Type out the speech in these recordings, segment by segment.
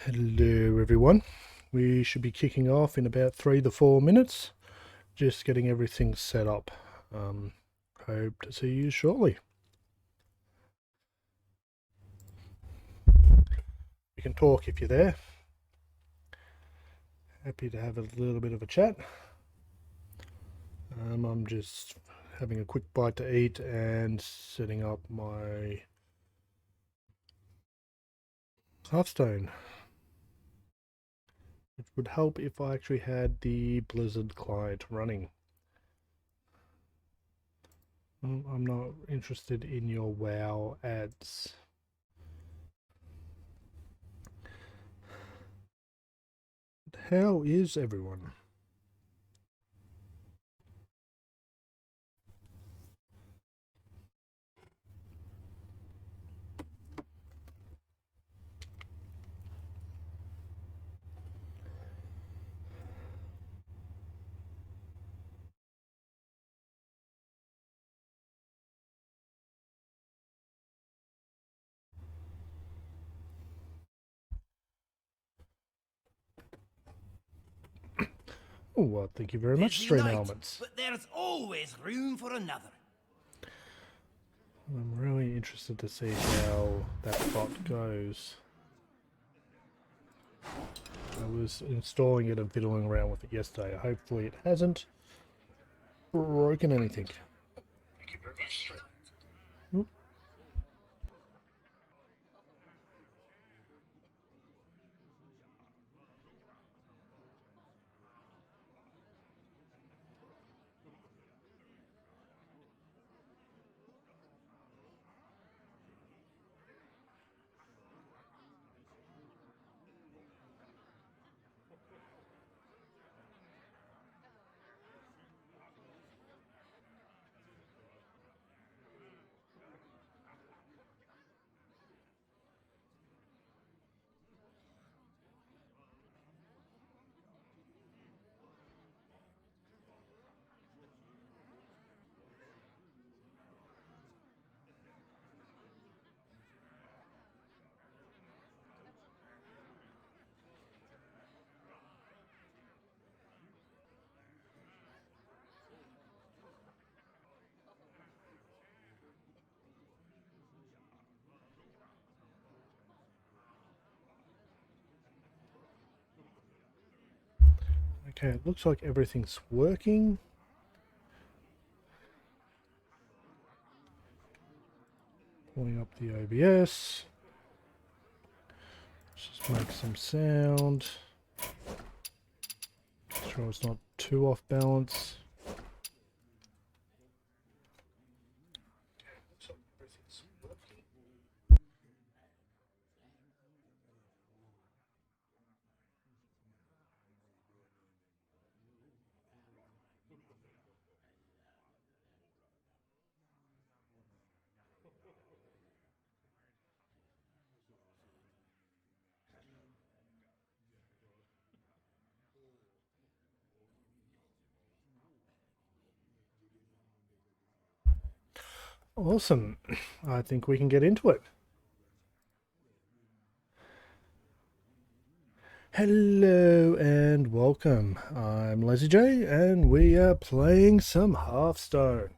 Hello everyone. We should be kicking off in about 3 to 4 minutes. Just getting everything set up. Hope to see you shortly. You can talk if you're there. Happy to have a little bit of a chat. I'm just having a quick bite to eat and setting up my Hearthstone. It would help if I actually had the Blizzard client running. I'm not interested in your WoW ads. How is everyone? Oh, well, thank you very much, Stream Elements. But there's always room for another. I'm really interested to see how that bot goes. I was installing it and fiddling around with it yesterday. Hopefully it hasn't broken anything. Thank you very much. Okay, it looks like everything's working. Pulling up the OBS. Just make some sound. Make sure it's not too off balance. Awesome. I think we can get into it. Hello and welcome. I'm Lazy J and we are playing some Hearthstone.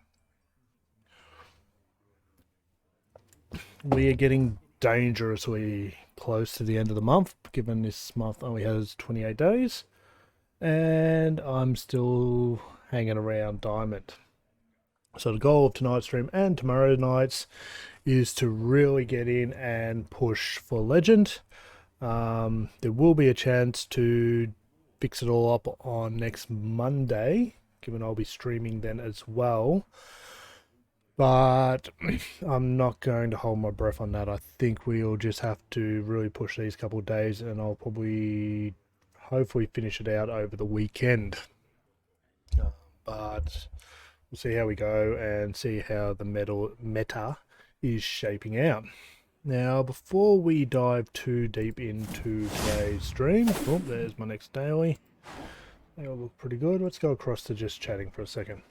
We are getting dangerously close to the end of the month, given this month only has 28 days. And I'm still hanging around Diamond. So the goal of tonight's stream and tomorrow night's is to really get in and push for Legend. There will be a chance to fix it all up on next Monday, given I'll be streaming then as well. But I'm not going to hold my breath on that. I think we'll just have to really push these couple of days, and I'll probably hopefully finish it out over the weekend. But we'll see how we go and see how the meta is shaping out. Now, before we dive too deep into today's stream, oh, there's my next daily. They all look pretty good. Let's go across to just chatting for a second.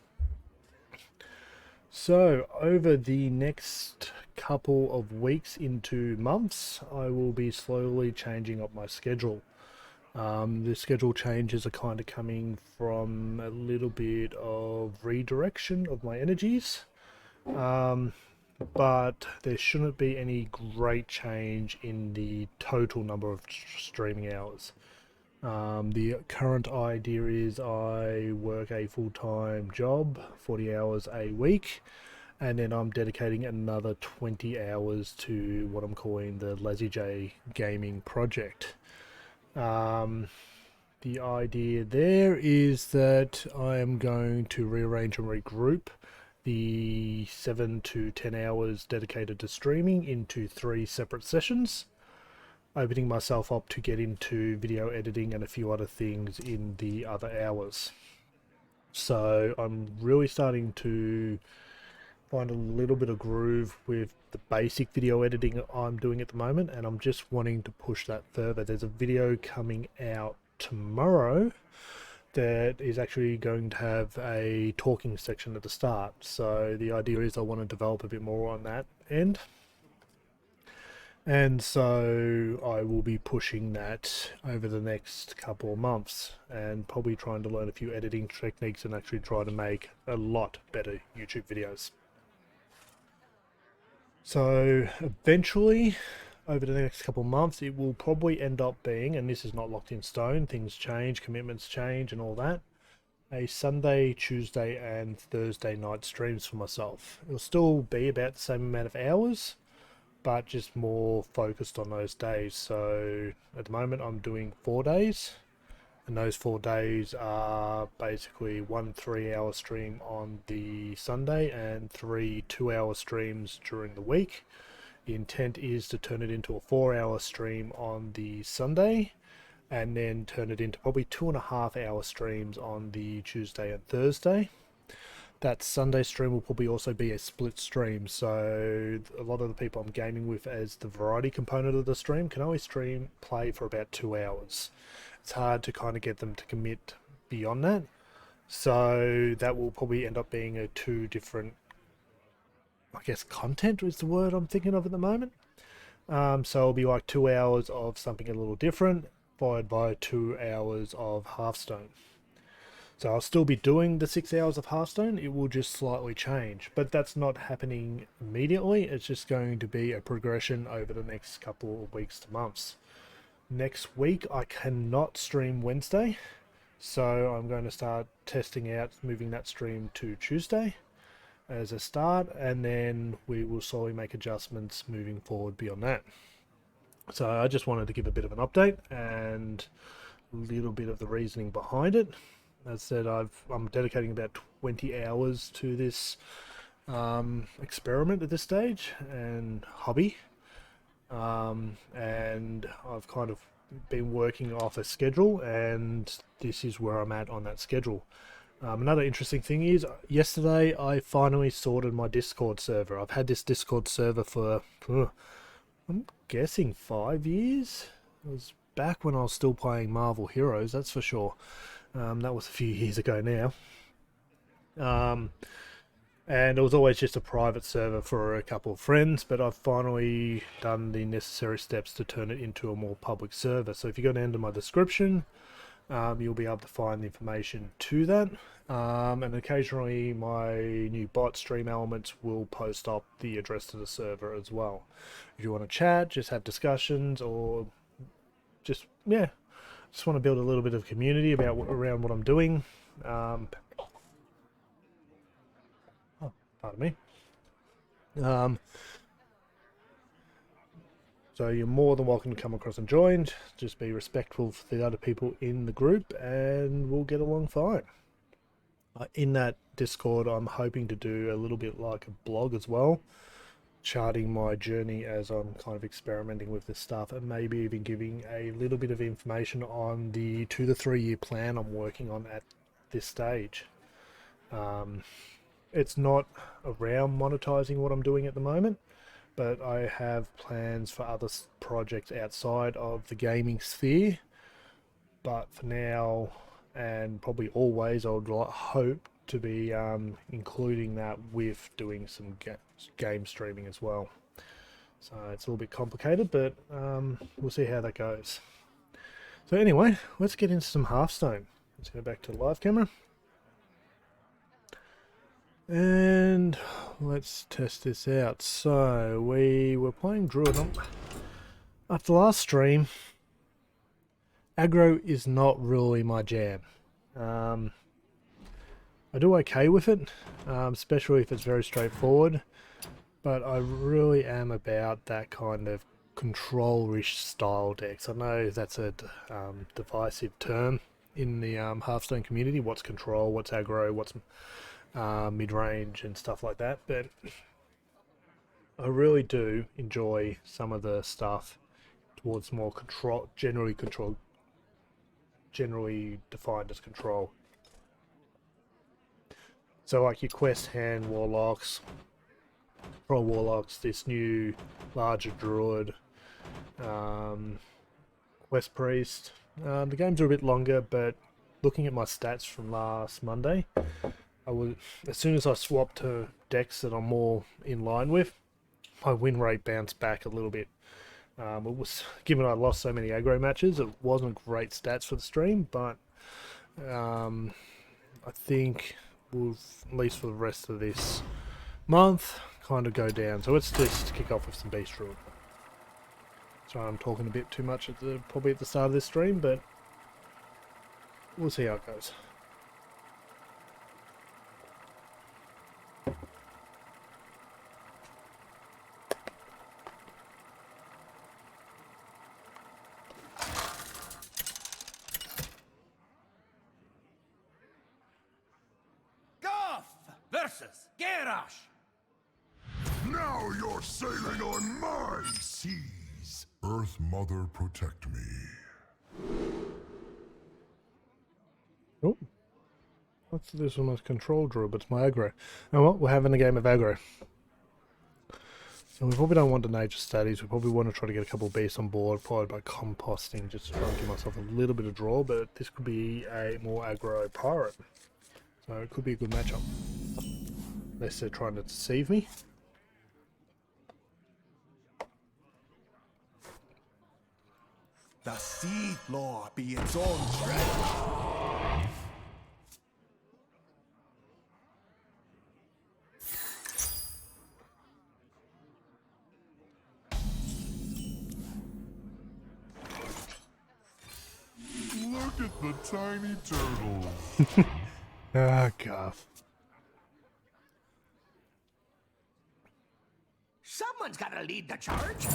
So, over the next couple of weeks into months, I will be slowly changing up my schedule. The schedule changes are kind of coming from a little bit of redirection of my energies, but there shouldn't be any great change in the total number of streaming hours. The current idea is I work a full-time job, 40 hours a week, and then I'm dedicating another 20 hours to what I'm calling the Lazy J gaming project. The idea there is that I am going to rearrange and regroup the 7 to 10 hours dedicated to streaming into 3 separate sessions, opening myself up to get into video editing and a few other things in the other hours. So I'm really starting to find a little bit of groove with the basic video editing I'm doing at the moment, and I'm just wanting to push that further. There's a video coming out tomorrow that is actually going to have a talking section at the start, so the idea is I want to develop a bit more on that end, and so I will be pushing that over the next couple of months and probably trying to learn a few editing techniques and actually try to make a lot better YouTube videos. So eventually, over the next couple of months, it will probably end up being, and this is not locked in stone, things change, commitments change and all that, a Sunday, Tuesday and Thursday night streams for myself. It'll still be about the same amount of hours, but just more focused on those days. So at the moment I'm doing 4 days, and those 4 days are basically 1 3-hour stream on the Sunday and 3 2-hour streams during the week. The intent is to turn it into a 4-hour stream on the Sunday, and then turn it into probably 2.5-hour streams on the Tuesday and Thursday. That Sunday stream will probably also be a split stream, so a lot of the people I'm gaming with as the variety component of the stream can only play for about 2 hours. It's hard to kind of get them to commit beyond that, so that will probably end up being a 2 different, I guess, content is the word I'm thinking of at the moment. So it'll be like 2 hours of something a little different, followed by 2 hours of Hearthstone. So I'll still be doing the 6 hours of Hearthstone, it will just slightly change, but that's not happening immediately. It's just going to be a progression over the next couple of weeks to months. Next week I cannot stream Wednesday, so I'm going to start testing out moving that stream to Tuesday as a start, and then we will slowly make adjustments moving forward beyond that. So I just wanted to give a bit of an update and a little bit of the reasoning behind it. As I said, I'm dedicating about 20 hours to this experiment at this stage and hobby, and I've kind of been working off a schedule, and this is where I'm at on that schedule. Another interesting thing is, yesterday I finally sorted my Discord server. I've had this Discord server for, I'm guessing 5 years. It was back when I was still playing Marvel Heroes, that's for sure. That was a few years ago now. And it was always just a private server for a couple of friends, but I've finally done the necessary steps to turn it into a more public server. So if you go down to my description, you'll be able to find the information to that. And occasionally my new bot Stream Elements will post up the address to the server as well. If you want to chat, just have discussions, or just, yeah, just want to build a little bit of community around what I'm doing. Oh, pardon me. So you're more than welcome to come across and join. Just be respectful for the other people in the group, and we'll get along fine. In that Discord, I'm hoping to do a little bit like a blog as well, charting my journey as I'm kind of experimenting with this stuff, and maybe even giving a little bit of information on the 2 to 3 year plan I'm working on at this stage. It's not around monetizing what I'm doing at the moment, but I have plans for other projects outside of the gaming sphere. But for now, and probably always, I would hope to be including that with doing some game streaming as well. So it's a little bit complicated, but we'll see how that goes. So anyway, let's get into some Hearthstone. Let's go back to the live camera. And let's test this out. So we were playing Druid. After the last stream, aggro is not really my jam. I do okay with it, especially if it's very straightforward. But I really am about that kind of control-ish style decks. I know that's a divisive term in the Hearthstone community. What's control, what's aggro, what's mid-range and stuff like that. But I really do enjoy some of the stuff towards more generally defined as control. So like your quest hand warlocks, control warlocks, this new larger druid, quest priest. The games are a bit longer, but looking at my stats from last Monday, as soon as I swapped to decks that I'm more in line with, my win rate bounced back a little bit. It was, given I lost so many aggro matches, it wasn't great stats for the stream, but I think we'll, at least for the rest of this month, kind of go down. So let's just kick off with some Beast Druid. Sorry, I'm talking a bit too much probably at the start of this stream, but we'll see how it goes. Versus Garrosh. Now you're sailing on my seas. Earth Mother, protect me. Oh, what's this one? As control druid, but it's my aggro. Now what? We're having a game of aggro. So we probably don't want to nature studies. We probably want to try to get a couple of beasts on board, followed by composting, just to try and give myself a little bit of draw. But this could be a more aggro pirate, so it could be a good matchup. Unless they're trying to deceive me. The sea floor be its own treasure. Look at the tiny turtles. Ah, Garth. Someone's gotta lead the charge.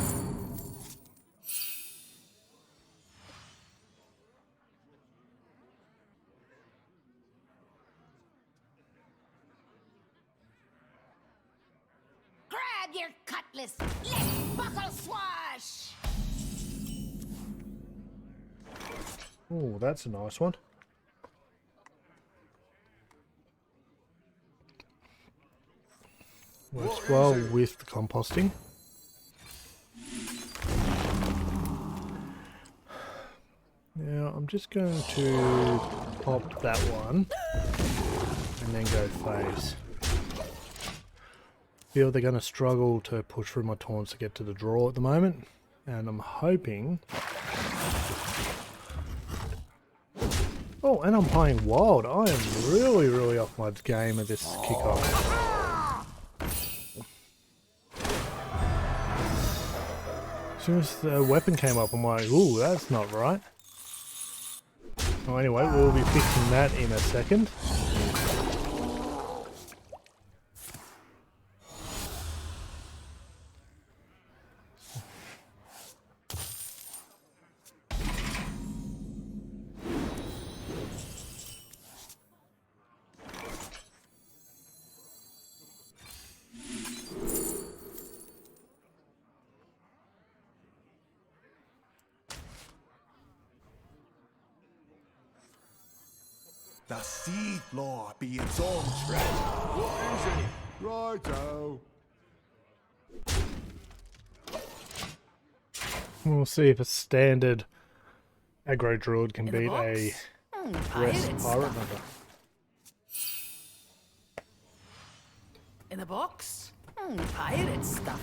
Grab your cutlass. Let's buckle swash. Oh, that's a nice one. Works well with the composting. Now I'm just going to pop that one and then go phase. Feel they're going to struggle to push through my taunts to get to the draw at the moment, and I'm hoping. Oh, and I'm playing wild. I am really off my game at this kickoff. As soon as the weapon came up, I'm like, ooh, that's not right. Well, anyway, we'll be fixing that in a second. The sea floor be its own treasure. What is it? Righto. We'll see if a standard aggro druid can beat a rest pirate number. In the box? Pirate stuff.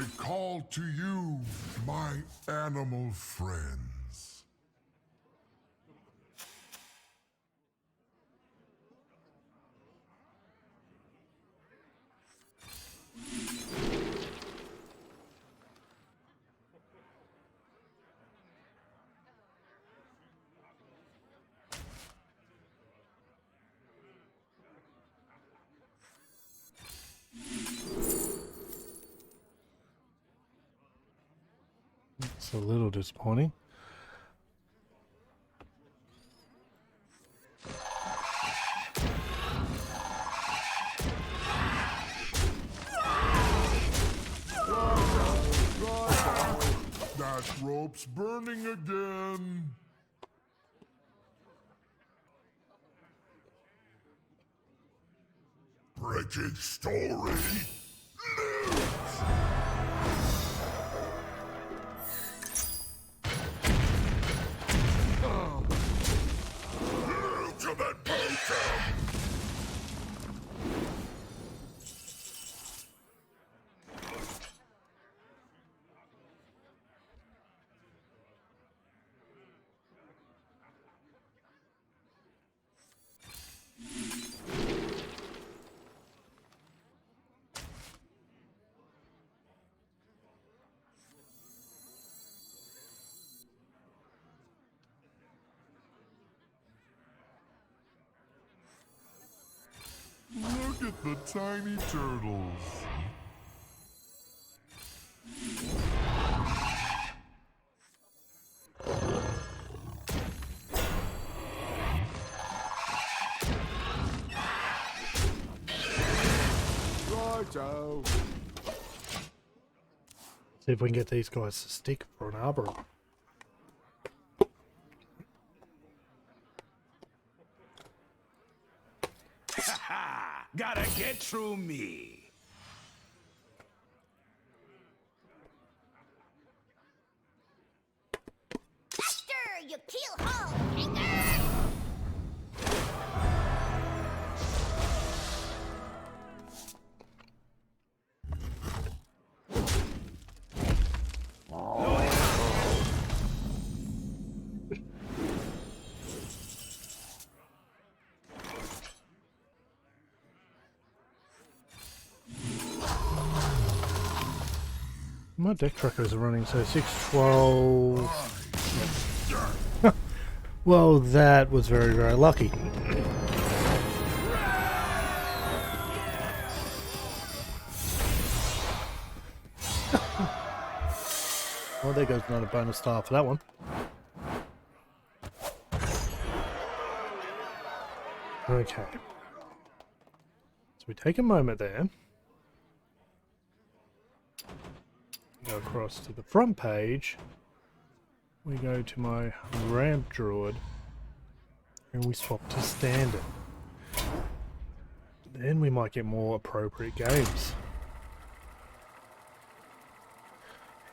I call to you, my animal friends. It's a little disappointing. That rope's burning again. Bridget's story. Ultimate potion. Look at the tiny turtles. Righto. See if we can get these guys to stick for an arbor. Gotta get through me. Faster, you keelhaul hanger! My deck trackers are running, so 6, 12. Well, that was very, very lucky. Well, there goes another bonus star for that one. Okay. So we take a moment there. Go across to the front page. We go to my ramp druid. And we swap to standard. Then we might get more appropriate games.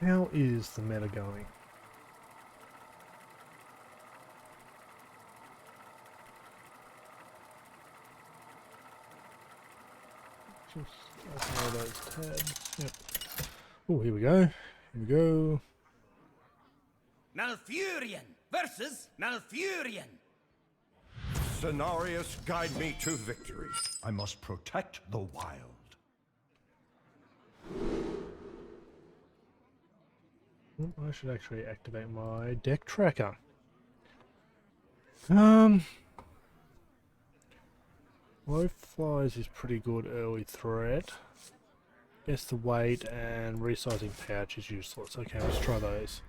How is the meta going? Just open all those tabs. Yep. Oh, here we go. Here we go. Malfurion versus Malfurion. Cenarius, guide me to victory. I must protect the wild. I should actually activate my deck tracker. Low flies is pretty good early threat. Guess the weight and resizing pouch is useless. Okay, let's try those.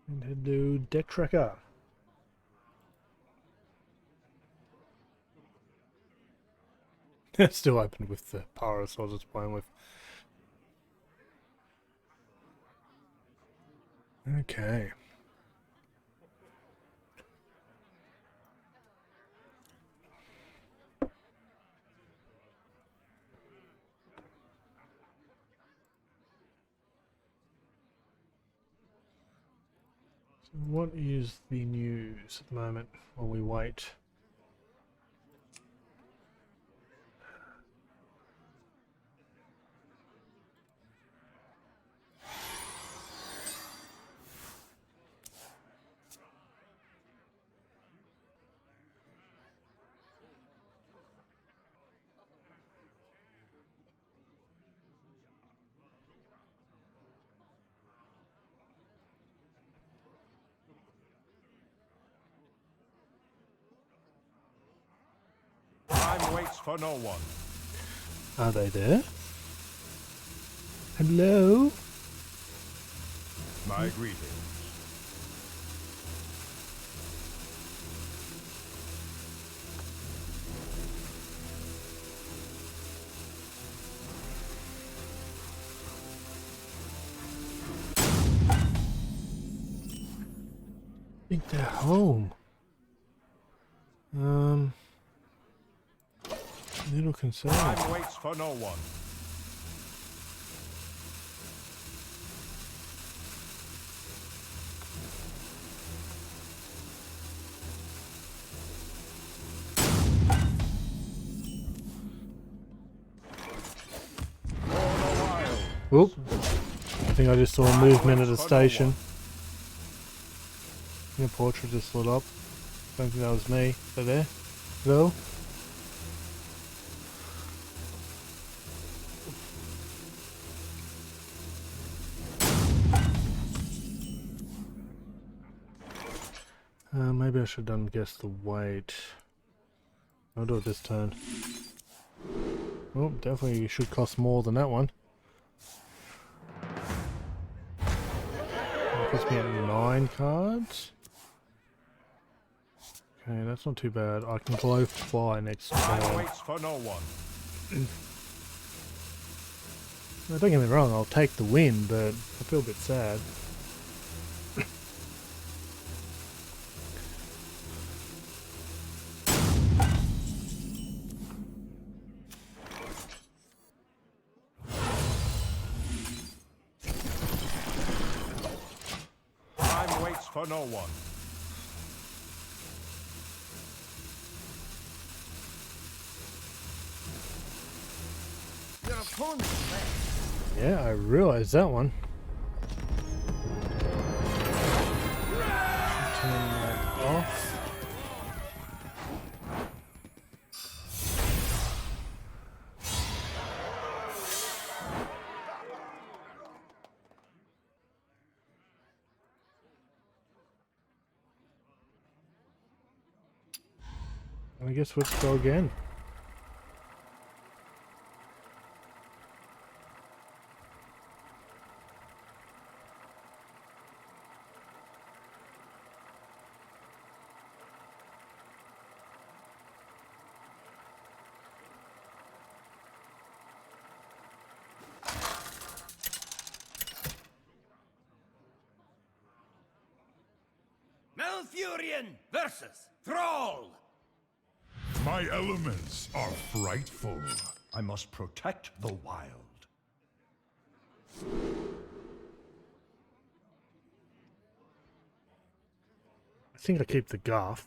And to do deck tracker. It's still open with the Paras I was just playing with. Okay. So what is the news at the moment while we wait? Time waits for no one. Are they there? Hello? My greetings. I think they're home. Little concerned. Time waits for no one. Whoop. I think I just saw a movement at the station. The portrait just lit up. Don't think that was me. They're there? Hello? Maybe I should have done guess the weight. I'll do it this turn. Oh, definitely should cost more than that one. It puts me at 9 cards. Okay, that's not too bad. I can glow fly next Time turn. waits for no one. Now, don't get me wrong, I'll take the win, but I feel a bit sad. Time waits for no one. Your opponent's left. Yeah, I realized that one. Turn that off. I guess let's go again. Malfurion versus Thrall. My elements are frightful. I must protect the wild. I think I keep the Guff.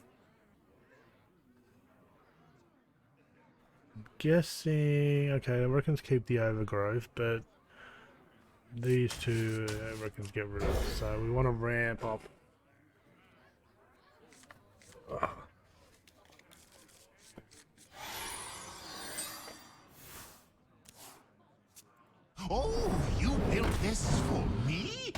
I'm guessing... Okay, I reckon keep the Overgrowth, but these two I reckon get rid of. So we want to ramp up. Oh, you built this for me?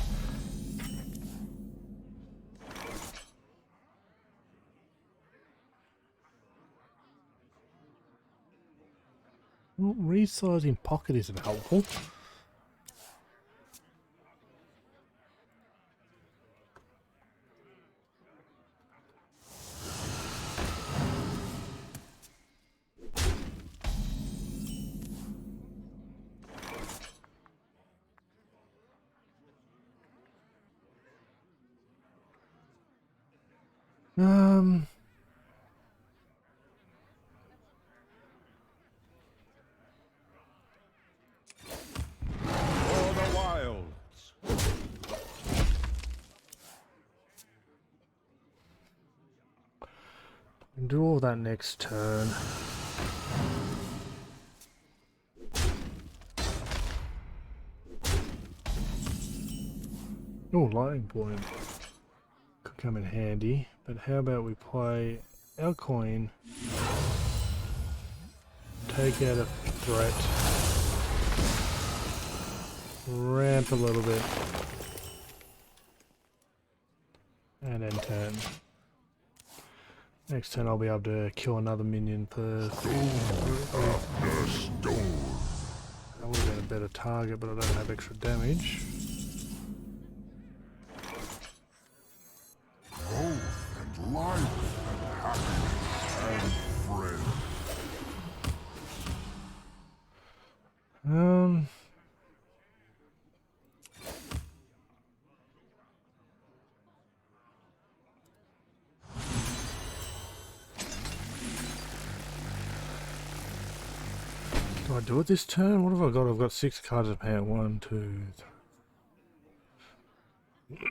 Well, resizing pocket isn't helpful. For the wilds. Do all that next turn. Oh, lightning point. Could come in handy, but how about we play our coin, take out a threat, ramp a little bit, and then turn. Next turn I'll be able to kill another minion first. That would have been a better target, but I don't have extra damage. Growth and life and happiness and friends. Do I do it this turn? What have I got? I've got 6 cards in hand. 1, 2,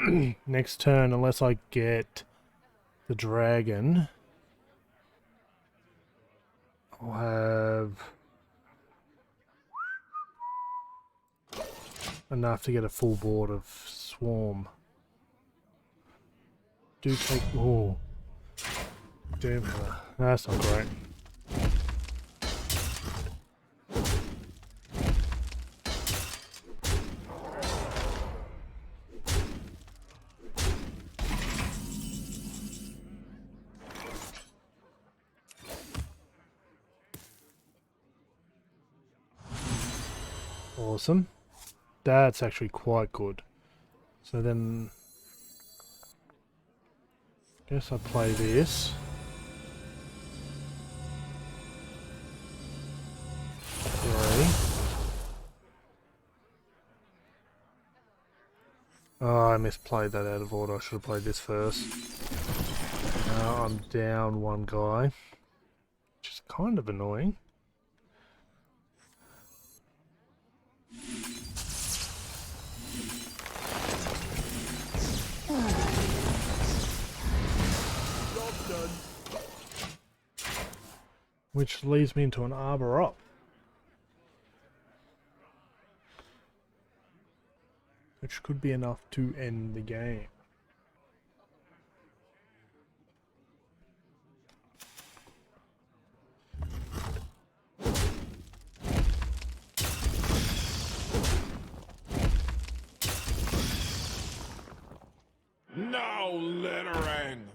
3. Next turn, unless I get the dragon, I'll have enough to get a full board of swarm. Do take... Oh. Damn. That's not great. Awesome. That's actually quite good. So then, guess I play this. Three. Oh, I misplayed that out of order. I should have played this first. Now I'm down one guy, which is kind of annoying. Which leads me into an arbor up. Which could be enough to end the game. Now let her end.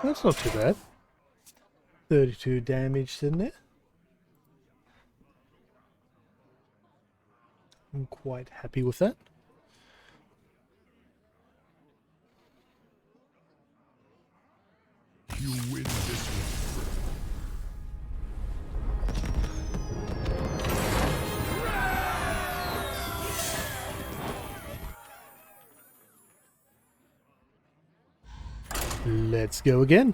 That's not too bad. 32 damage, isn't it? I'm quite happy with that. You win this one. Let's go again.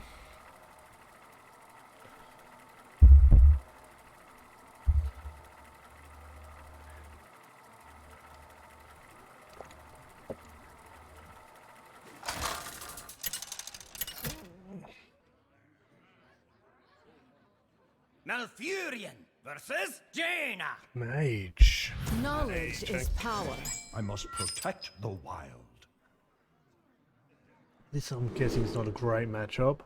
Malfurion versus Jaina. Mage. Knowledge is power. I must protect the wild. This, I'm guessing, is not a great matchup.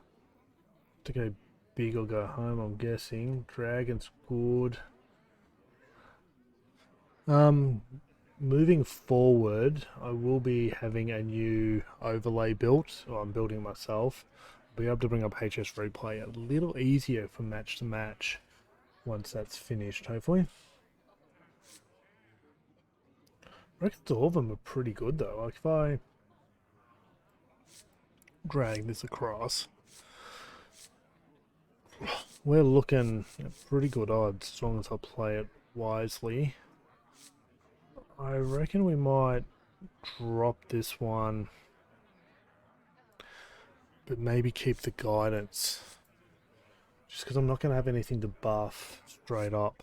To go big or go home, I'm guessing. Dragon's good. Moving forward, I will be having a new overlay built, or I'm building myself. I'll be able to bring up HS Replay a little easier from match to match once that's finished, hopefully. I reckon all of them are pretty good though. Like if I drag this across, we're looking at pretty good odds as long as I play it wisely. I reckon we might drop this one, but maybe keep the guidance. Just because I'm not going to have anything to buff straight up.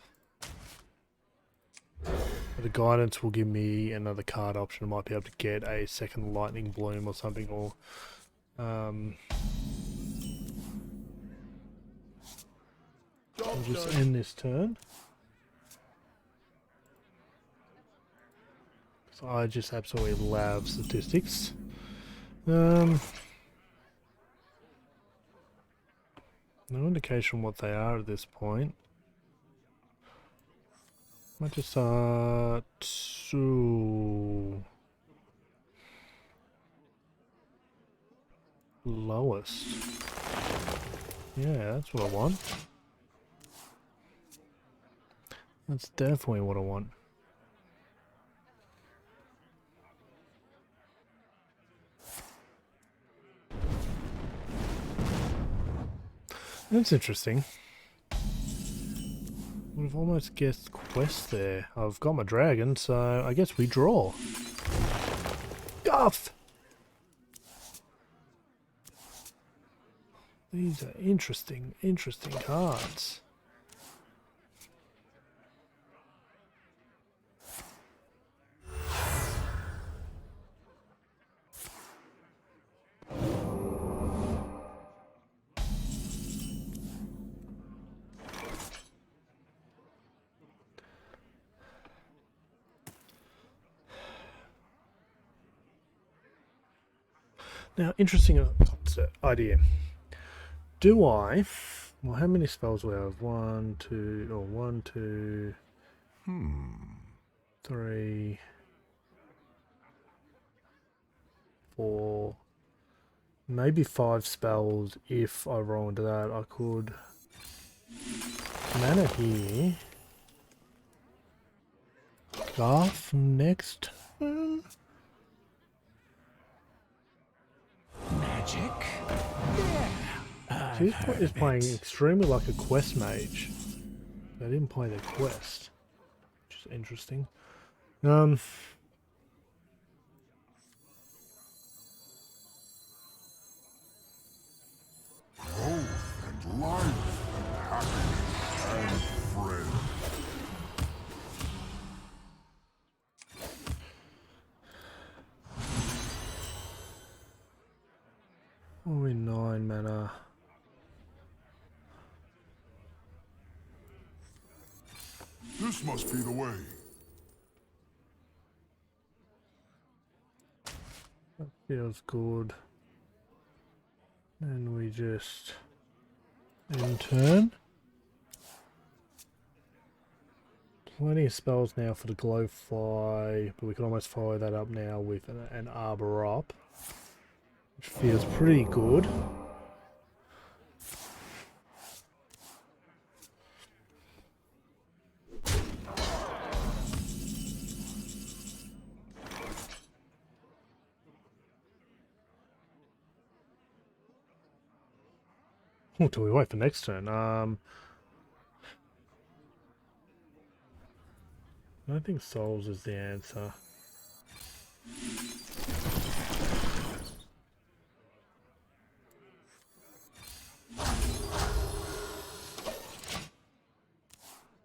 The guidance will give me another card option. I might be able to get a second lightning bloom or something, or I'll just end this turn. So I just absolutely love statistics. No indication what they are at this point. Might just start to lowest. Yeah, that's what I want. That's definitely what I want. That's interesting. We've almost guessed quest there. I've got my dragon, so I guess we draw. Guff! These are interesting cards. Now, interesting idea. Do I... Well, how many spells do we have? 1, 2... 3... 4... Maybe 5 spells if I roll into that. I could... Mana here. Garth next turn? Magic? This is playing extremely like a quest mage. They didn't play their quest, which is interesting. Growth and life and happiness and friends. Only 9 mana. This must be the way. That feels good. And we just end turn. Plenty of spells now for the glow fly, but we can almost follow that up now with an arbor up, which feels pretty good. What do we wait for next turn? I don't think souls is the answer.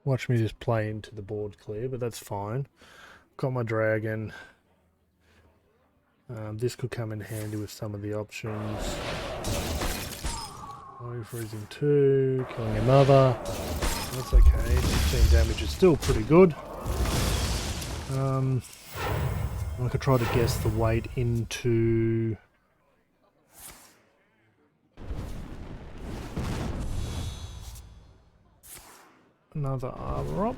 Watch me just play into the board clear, but that's fine. Got my dragon. This could come in handy with some of the options. Oh, freezing 2, killing another. That's okay. 16 damage is still pretty good. I could try to guess the weight into... Another armor up.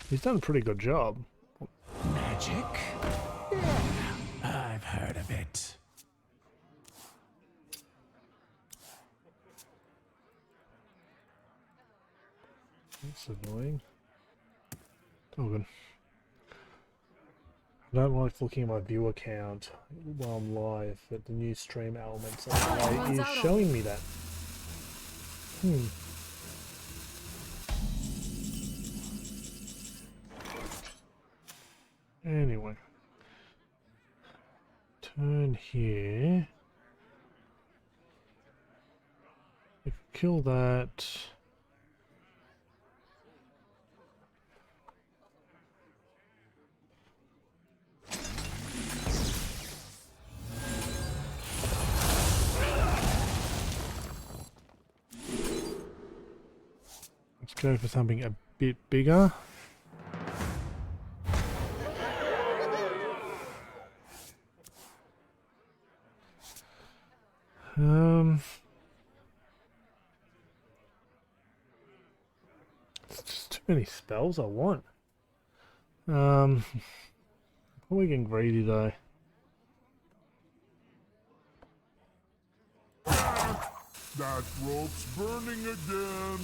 He's done a pretty good job. Magic? Yeah, I've heard of it. That's annoying. Oh, good. I don't like looking at my viewer count while I'm live, but the new stream elements is showing me that. Anyway. Turn here. If you kill that... go for something a bit bigger. It's just too many spells I want. Probably getting greedy though. That rope's burning again.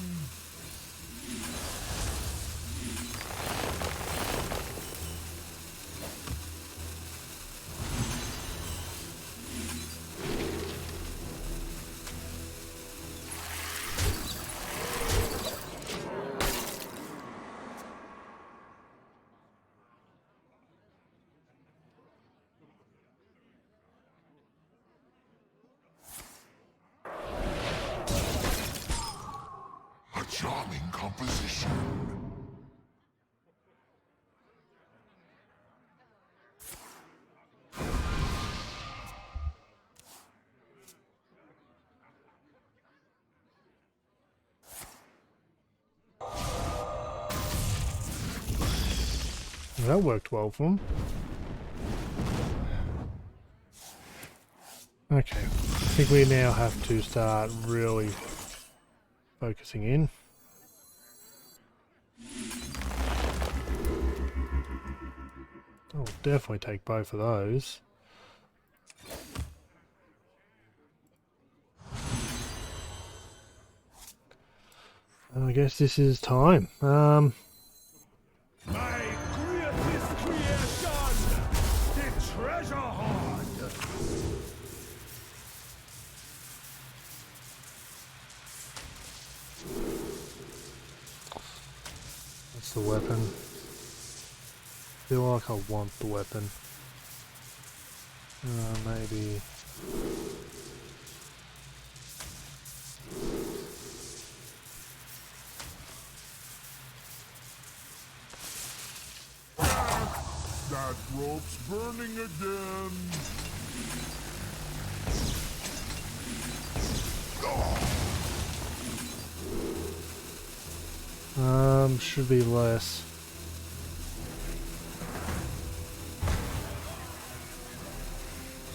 A charming composition. That worked well for him. Okay, I think we now have to start really focusing in. I'll definitely take both of those. I guess this is time. My greatest creation, the treasure hoard. That's the weapon. Feel like I want the weapon. Maybe. That rope's burning again. Should be less.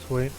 Sweet.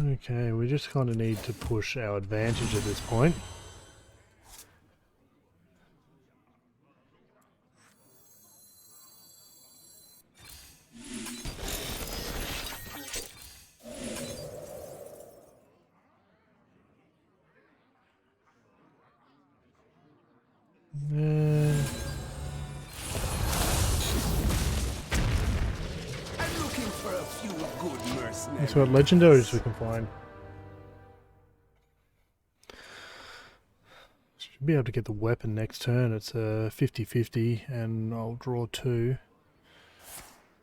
Okay, we just kind of need to push our advantage at this point. I'm looking for a few good mercenaries. Let's see what legendaries we can find. Should be able to get the weapon next turn. It's a 50-50 and I'll draw 2.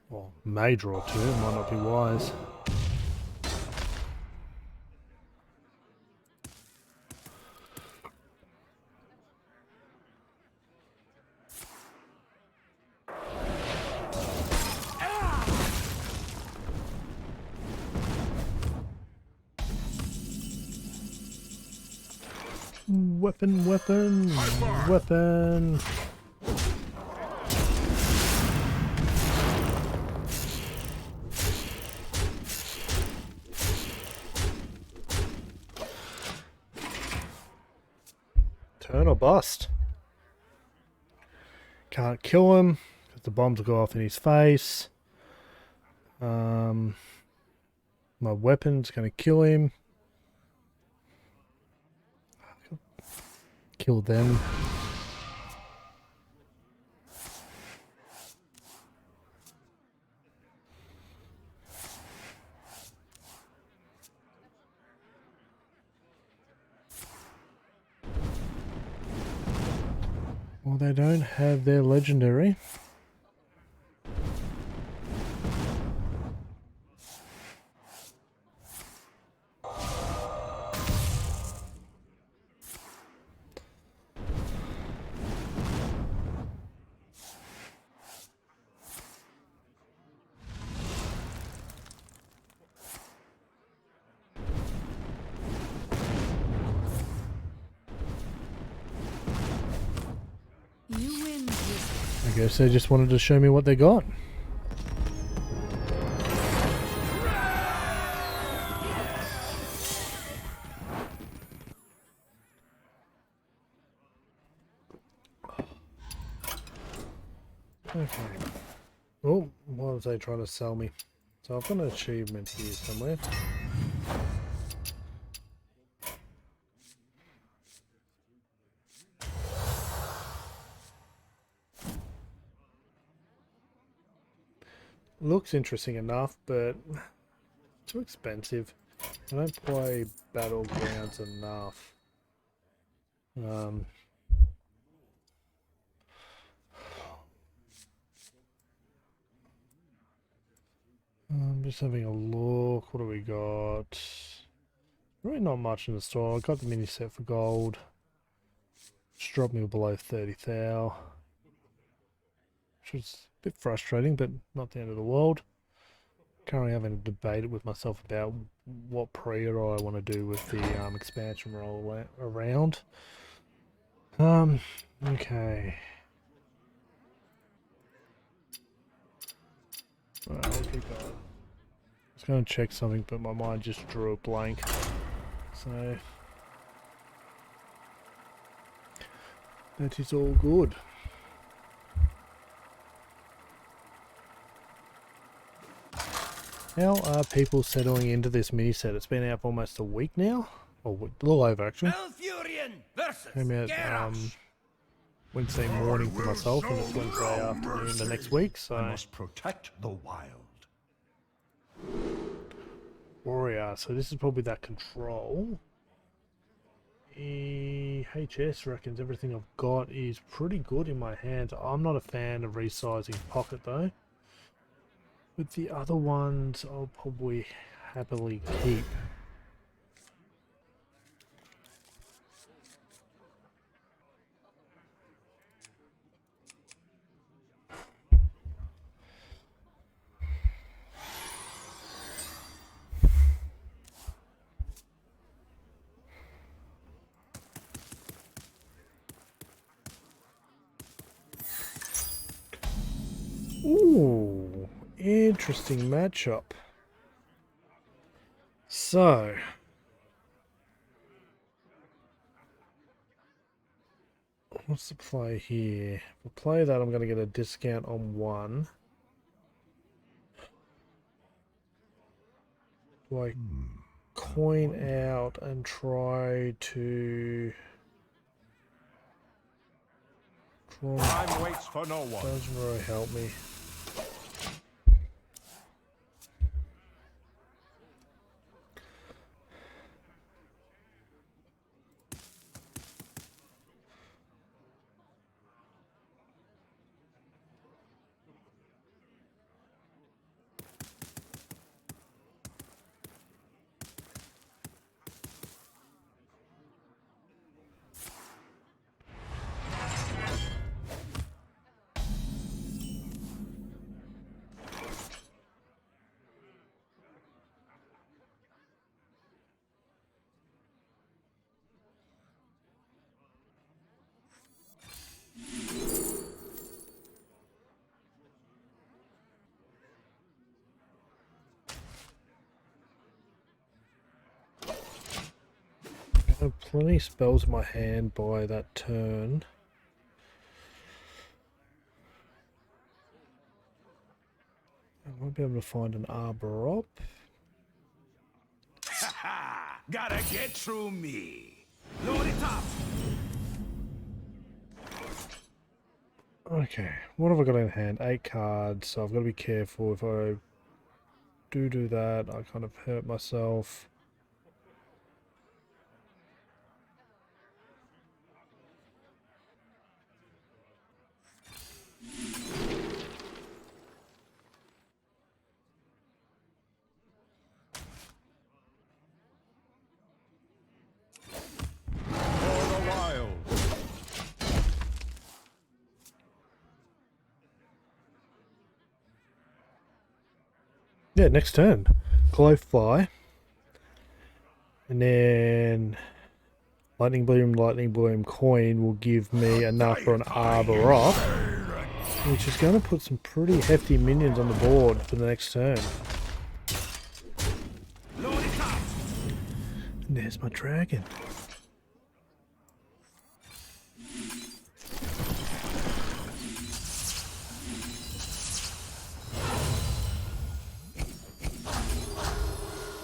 Well, may draw 2, it might not be wise. Weapon, weapon, weapon. Turn or bust. Can't kill him because the bombs will go off in his face. My weapon's going to kill him. kill them. Well, they don't have their legendary. You win this. I guess they just wanted to show me what they got. Okay. Oh, what was they trying to sell me? So I've got an achievement here somewhere. Looks interesting enough, but too expensive. I don't play Battlegrounds enough. I'm just having a look. What do we got? Really not much in the store. I got the mini set for gold. Just dropped me below 30,000. Which is a bit frustrating, but not the end of the world. Currently having a debate with myself about what pre-order I want to do with the expansion roll around. Okay. Right, what we got? I was going to check something, but my mind just drew a blank. So that is all good. How are people settling into this mini set? It's been out for almost a week now, or a little over actually. Malfurion versus Came out Garrosh. Wednesday morning for myself, and it's Wednesday afternoon the next week. So I must protect the wild. Warrior. So this is probably that control. HS reckons everything I've got is pretty good in my hands. I'm not a fan of resizing pocket though. With the other ones, I'll probably happily keep. Ooh, interesting matchup. So, what's the play here? If I play that, I'm going to get a discount on one. Do I coin out and try to... Time waits for no one. Doesn't really help me. I have plenty of spells in my hand by that turn. I might be able to find an arbor up. Gotta get through me. Load it up. Okay, what have I got in hand? 8 cards, so I've got to be careful. If I do that, I kind of hurt myself. For the wild. Yeah, next turn. Glow Fly. And then Lightning Bloom coin will give me enough for an Arbor Up, which is going to put some pretty hefty minions on the board for the next turn. And there's my dragon.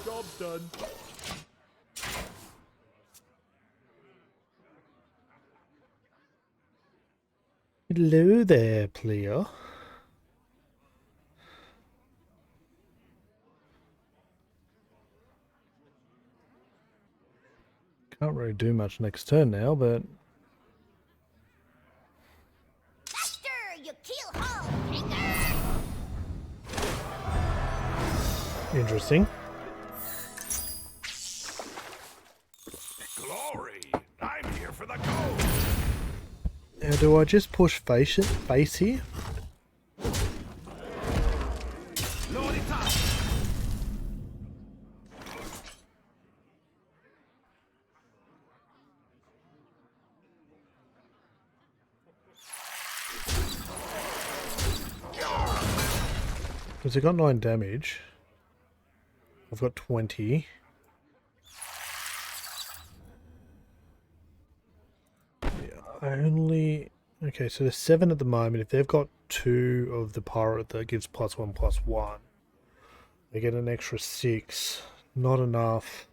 Job's done. Hello there, player. Can't really do much next turn now, but Faster, you keelhaul hanger! interesting. Glory. I'm here for the gold. Now, do I just push face here? Load it up. Because I got 9 damage. I've got 20. Okay, so there's 7 at the moment. If they've got 2 of the pirate that gives +1/+1, they get an extra 6. Not enough.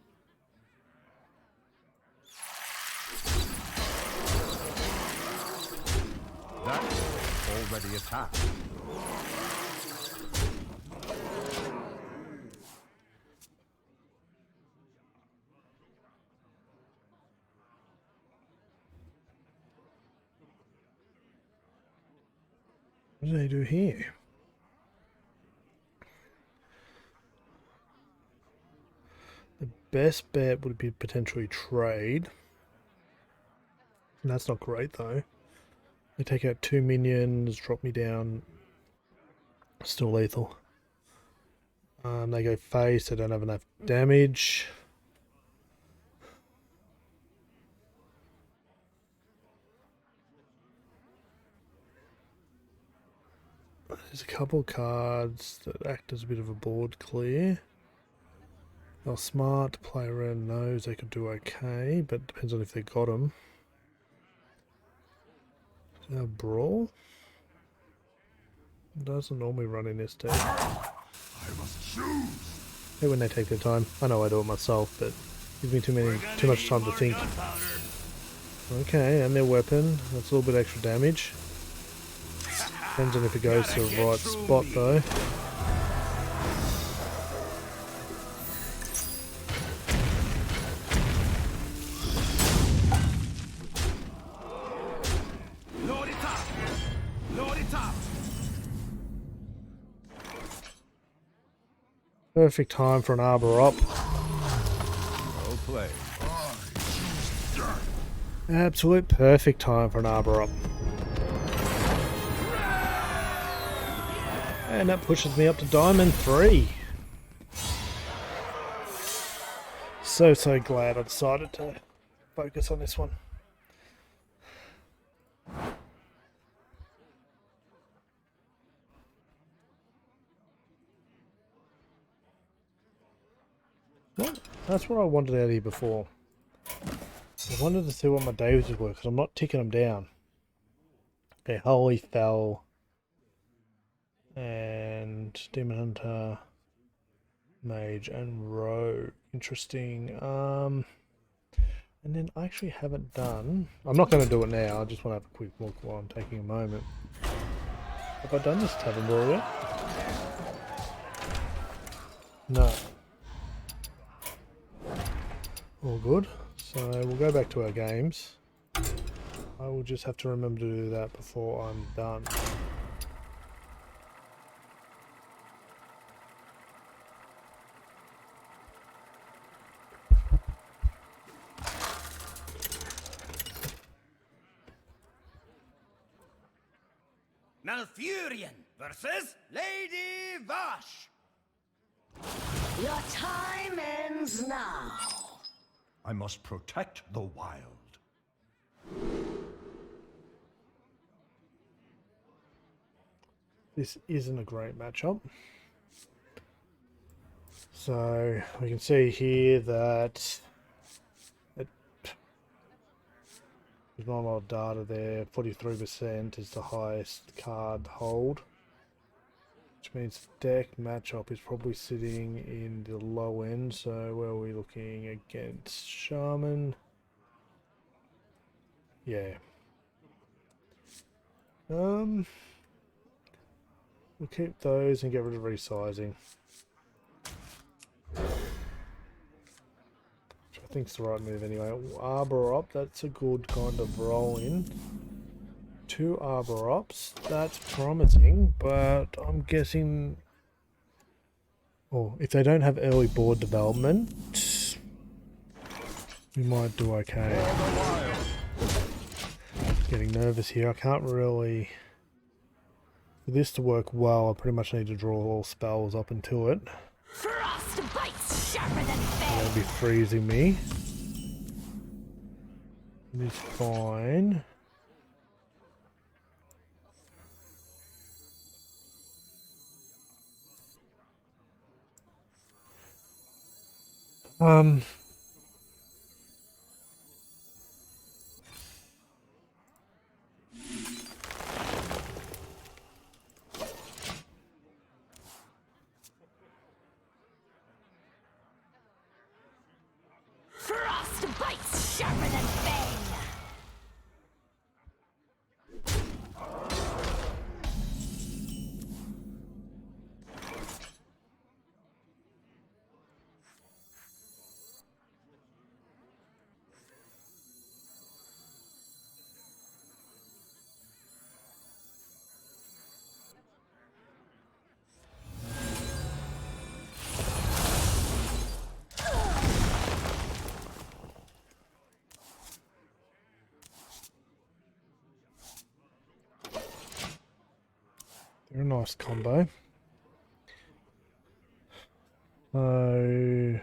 That's already attacked. What do they do here? The best bet would be potentially trade. And that's not great though. They take out 2 minions, drop me down. Still lethal. They go face, they don't have enough damage. There's a couple cards that act as a bit of a board clear. They're smart to play around those, they could do okay, but depends on if they got them. Brawl? Doesn't normally run in this deck. I must choose. Hey, when they take their time. I know I do it myself, but gives me too much time to think. Okay, and their weapon. That's a little bit extra damage. Depends on if it goes to the right spot though. Load it up. Load it up. Perfect time for an Arbor Up. Well played. Absolute perfect time for an Arbor Up. And that pushes me up to Diamond 3. So glad I decided to focus on this one. Well, that's what I wanted out of here before. I wanted to see what my days were because I'm not ticking them down. Okay, Holy Fell and Demon Hunter, Mage and Rogue. Interesting. And then I actually haven't done... I'm not going to do it now, I just want to have a quick look while I'm taking a moment. Have I done this tavern brawl yet? No. All good. So we'll go back to our games. I will just have to remember to do that before I'm done. Malfurion versus Lady Vash. Your time ends now. I must protect the wild. This isn't a great matchup. So we can see here that there's not a lot of data there. 43% is the highest card hold, which means deck matchup is probably sitting in the low end. So where are we looking against Shaman? Yeah. We'll keep those and get rid of resizing. Which I think is the right move anyway. Arbor Up, that's a good kind of roll in. 2 Arbor Ups, that's promising, but I'm guessing... Oh, if they don't have early board development, we might do okay. Getting nervous here, I can't really... For this to work well, I pretty much need to draw all spells up into it. Frost bites sharper than fang. They'll be freezing me. It is fine. Frost bites sharper than fang. They're a nice combo. So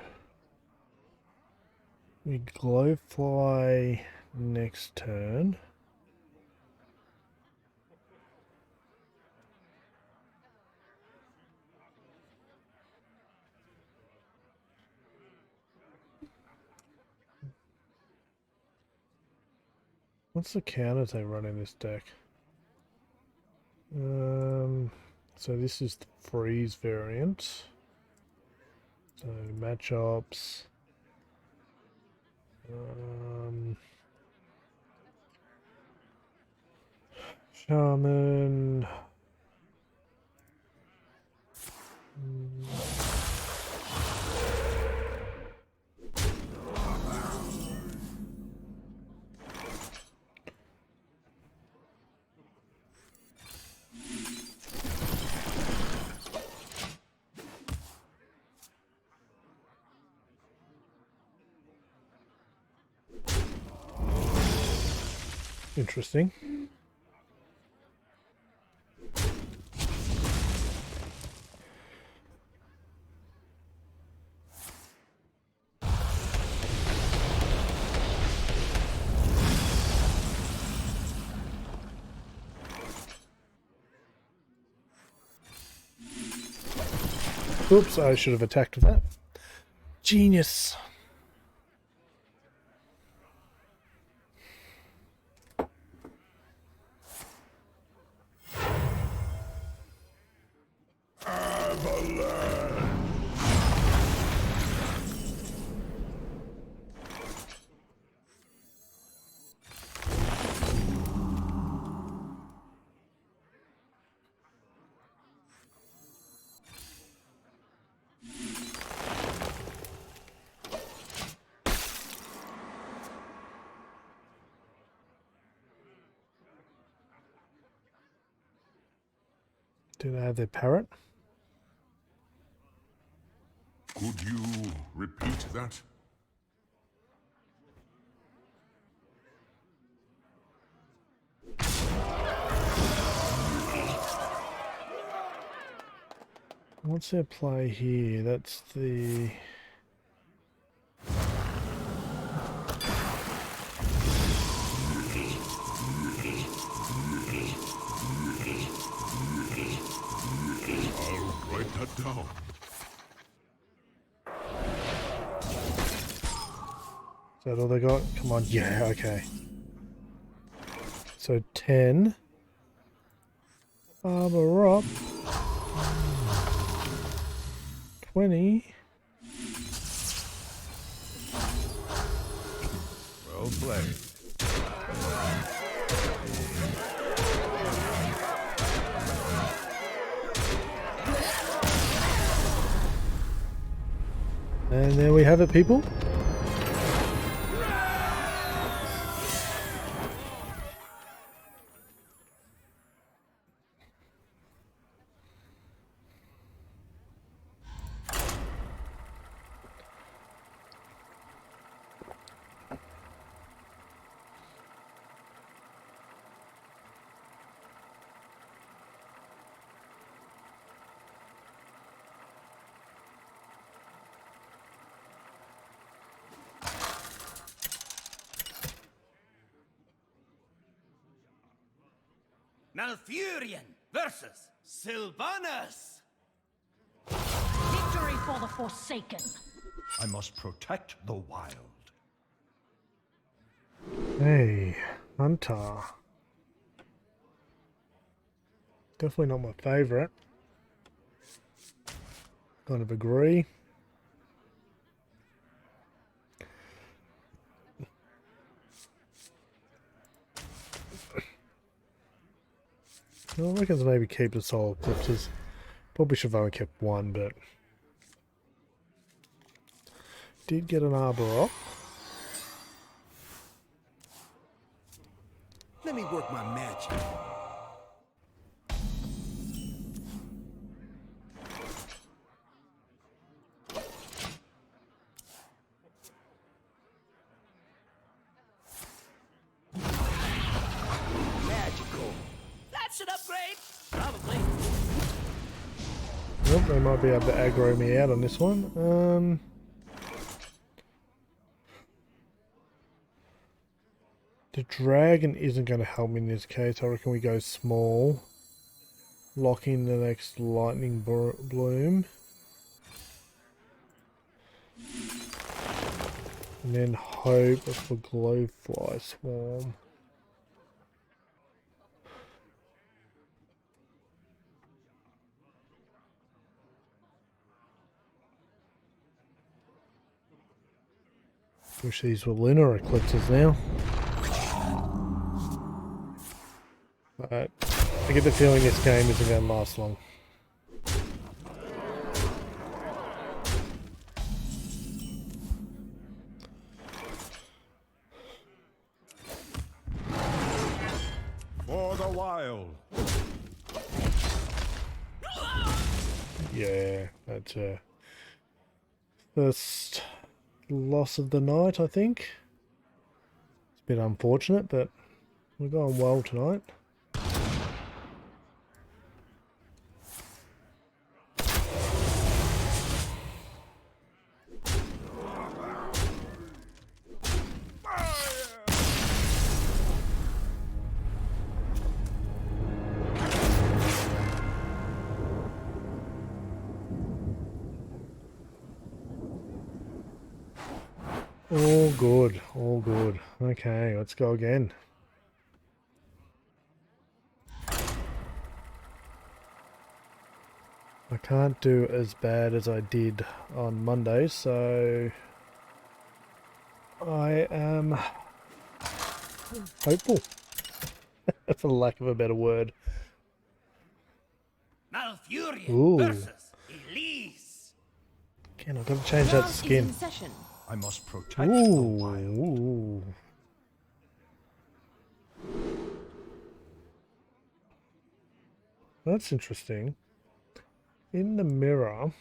we Glowfly next turn. What's the counters they run in this deck? So this is the freeze variant. So matchups. Shaman. Interesting. Oops, I should have attacked with that. Genius. Do they have their parrot? Could you repeat that? What's their play here? That's the... I'll write that down. Is that all they got? Come on, yeah, okay. So 10. Armor up. 20. Well played. And there we have it, people. Malfurion versus Sylvanas. Victory for the Forsaken. I must protect the wild. Hey, Hunter. Definitely not my favourite. Kind of agree. Well, I reckon maybe keep the soul eclipses. Probably should have only kept one, but did get an arbor off. Let me work my magic. Magical. That's an upgrade. Probably. Nope, they might be able to aggro me out on this one. The dragon isn't going to help me in this case. I reckon we go small. Lock in the next lightning bloom. And then hope for glowfly swarm. Wish these were lunar eclipses now. But I get the feeling this game isn't going to last long. For the wild. Yeah, that's a first loss of the night, I think. It's a bit unfortunate, but we're going well tonight. All good, all good. Okay, let's go again. I can't do as bad as I did on Monday, so I am hopeful, for lack of a better word. Malfurion Ooh. versus Elise. Again, I've got to change that skin. I must protect the wild. Ooh. That's interesting. In the mirror,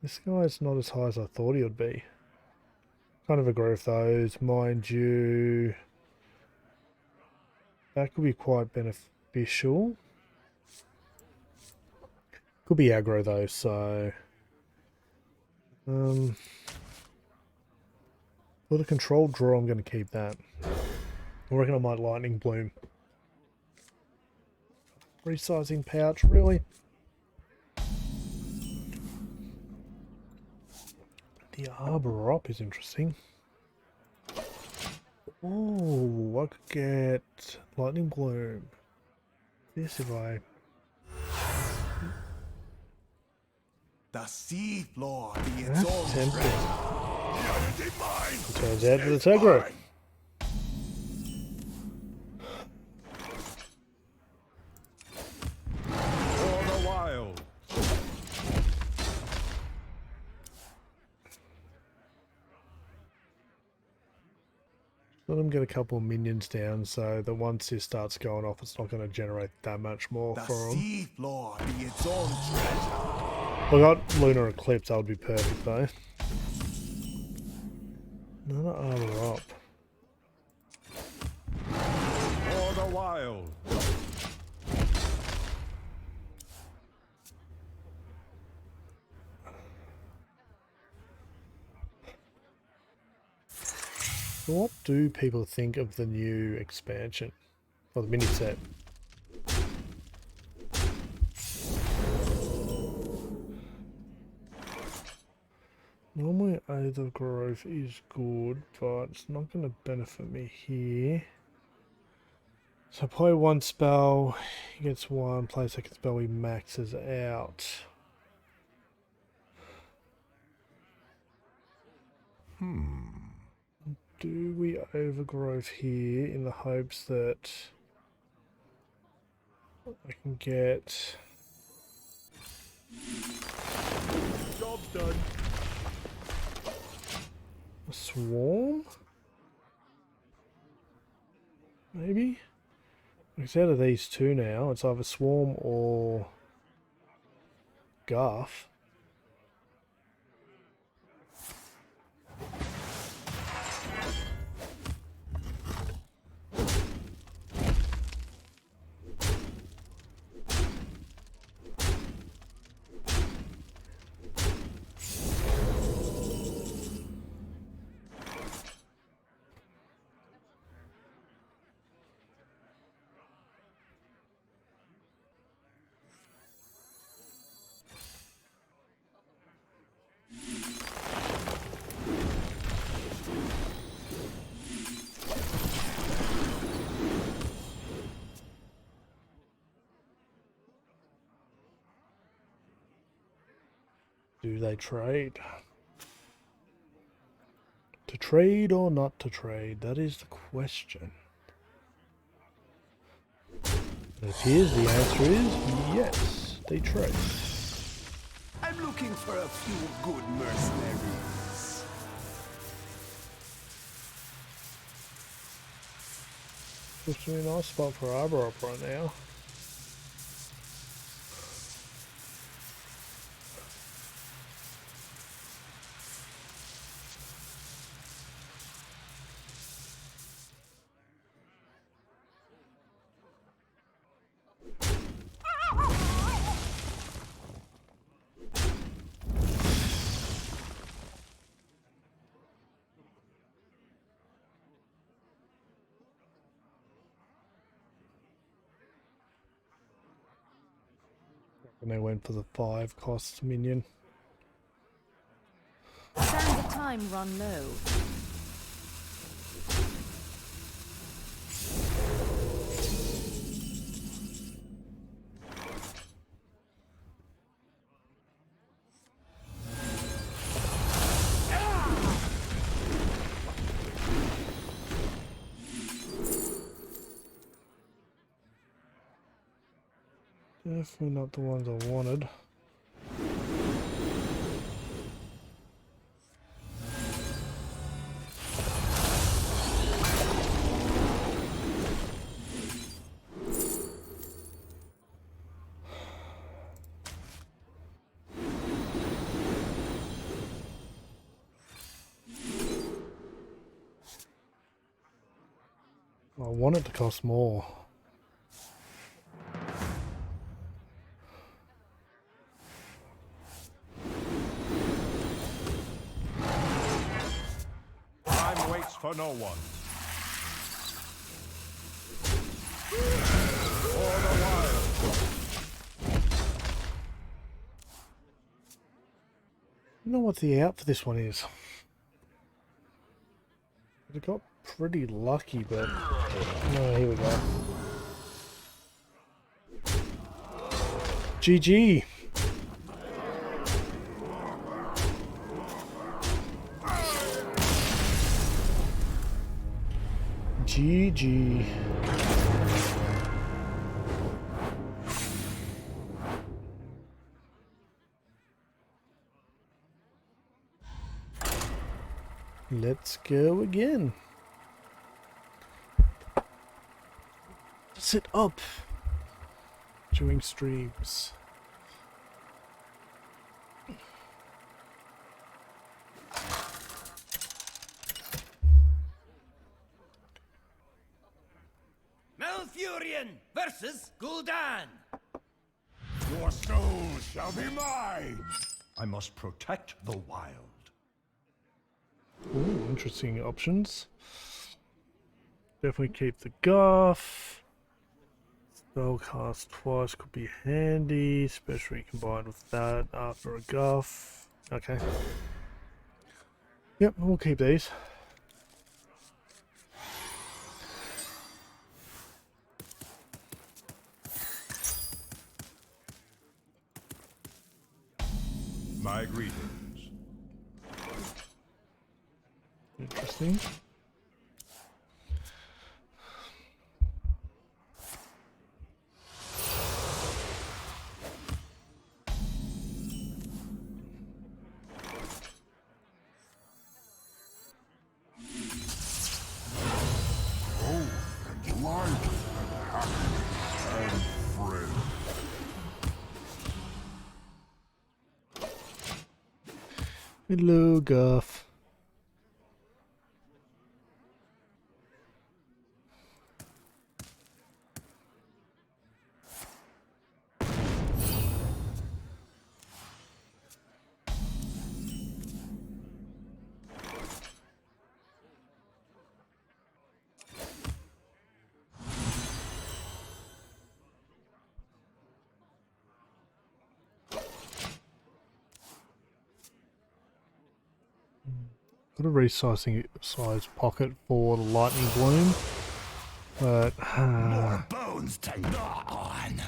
this guy's not as high as I thought he would be. Kind of agree with those. Mind you, that could be quite beneficial. Could be aggro though, so... for the controlled draw, I'm going to keep that. I reckon I might lightning bloom. Resizing pouch, really? The Arbor Op is interesting. Oh, I could get lightning bloom. This if I... The sea floor be its That's own tempting. treasure. Turns out that it's aggro. For the wild. Let him get a couple of minions down so that once this starts going off, it's not going to generate that much more The for him. sea floor be its own treasure. I got Lunar Eclipse, that would be perfect though. Another Armor Up. For the wild. So what do people think of the new expansion? Or the mini set? Normally Oath of Growth is good, but it's not going to benefit me here. So play one spell, he gets one, play a second spell, he maxes out. Do we overgrowth here in the hopes that I can get... Job's done. a swarm? Maybe? It's out of these two now. It's either swarm or guff. Do they trade? To trade or not to trade? That is the question. It appears the answer is yes, they trade. I'm looking for a few good mercenaries. Looks to be a nice spot for Arbor Up right now. And they went for the 5 cost minion. Sands of time run low. Definitely not the ones I wanted. I want it to cost more. Time waits for no one. For the wild. I don't know what the out for this one is. I got pretty lucky, but no, here we go. GG. GG. Let's go again. Sit up during streams. Malfurion versus Gul'dan. Your soul shall be mine. I must protect the wild. Ooh, interesting options. Definitely keep the Guff. Spell cast twice could be handy, especially combined with that after a Guff. Okay. Yep, we'll keep these. My greetings. Interesting. And life and happiness and friends. Hello, Guff. Got a resizing size pocket for the lightning bloom, but More bones to gnaw on.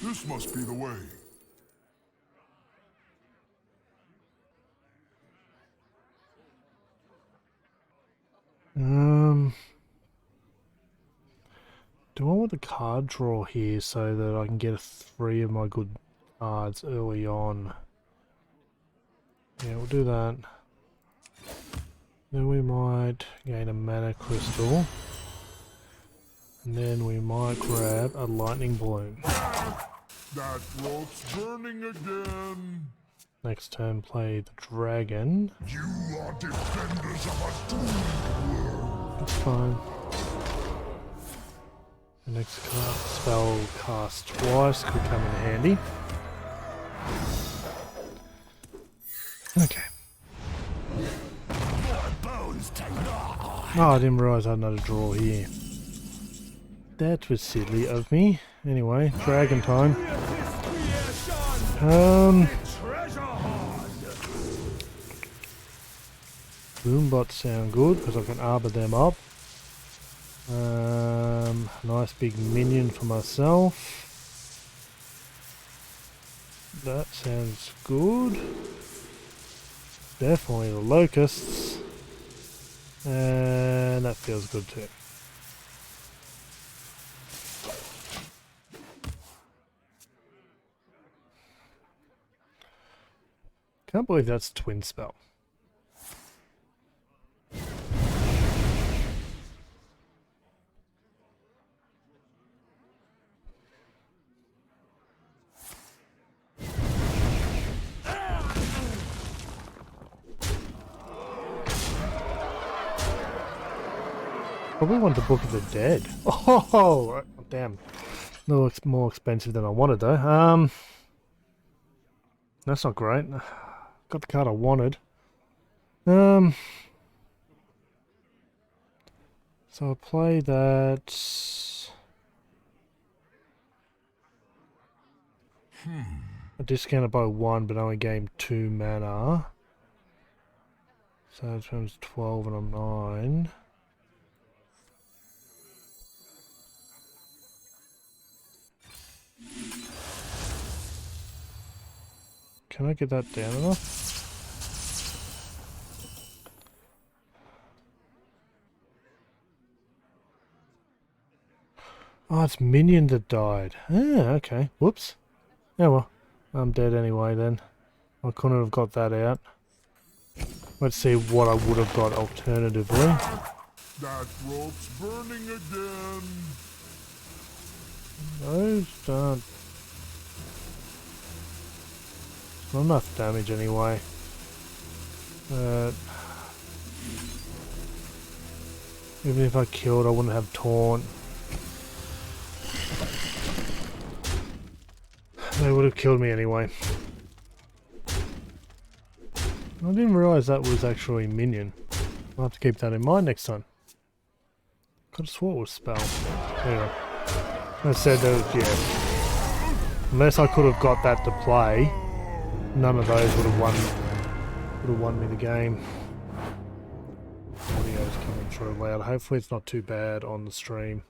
This must be the way. do I want a card draw here so that I can get 3 of my good cards early on? Yeah, we'll do that. Then we might gain a mana crystal. And then we might grab a lightning bloom. That throat's burning again. Next turn, play the dragon. You are defenders of a doomed world. That's fine. The next card, spell cast twice could come in handy. Okay. More bones to gnaw on. Oh, I didn't realise I had another draw here. That was silly of me. Anyway, dragon time. Boombots sound good because I can arbor them up. Nice big minion for myself. That sounds good. Definitely the locusts. And that feels good too. Can't believe that's twin spell. Probably want the Book of the Dead. Oh, damn. No, it's more expensive than I wanted though. That's not great. Got the card I wanted. So I'll play that. I discounted by 1, but only gained 2 mana. So it becomes 12 and I'm 9. Can I get that down enough? Oh, it's minion that died. Ah, okay. Whoops. Oh well. I'm dead anyway then. I couldn't have got that out. Let's see what I would have got alternatively. That rope's burning again. Those don't... Not enough damage anyway. Even if I killed, I wouldn't have taunt. They would have killed me anyway. I didn't realise that was actually minion. I'll have to keep that in mind next time. Could have swore it was spell. Anyway. I said that, yeah. Unless I could have got that to play, none of those would have won me the game. Audio's coming through loud. Hopefully it's not too bad on the stream.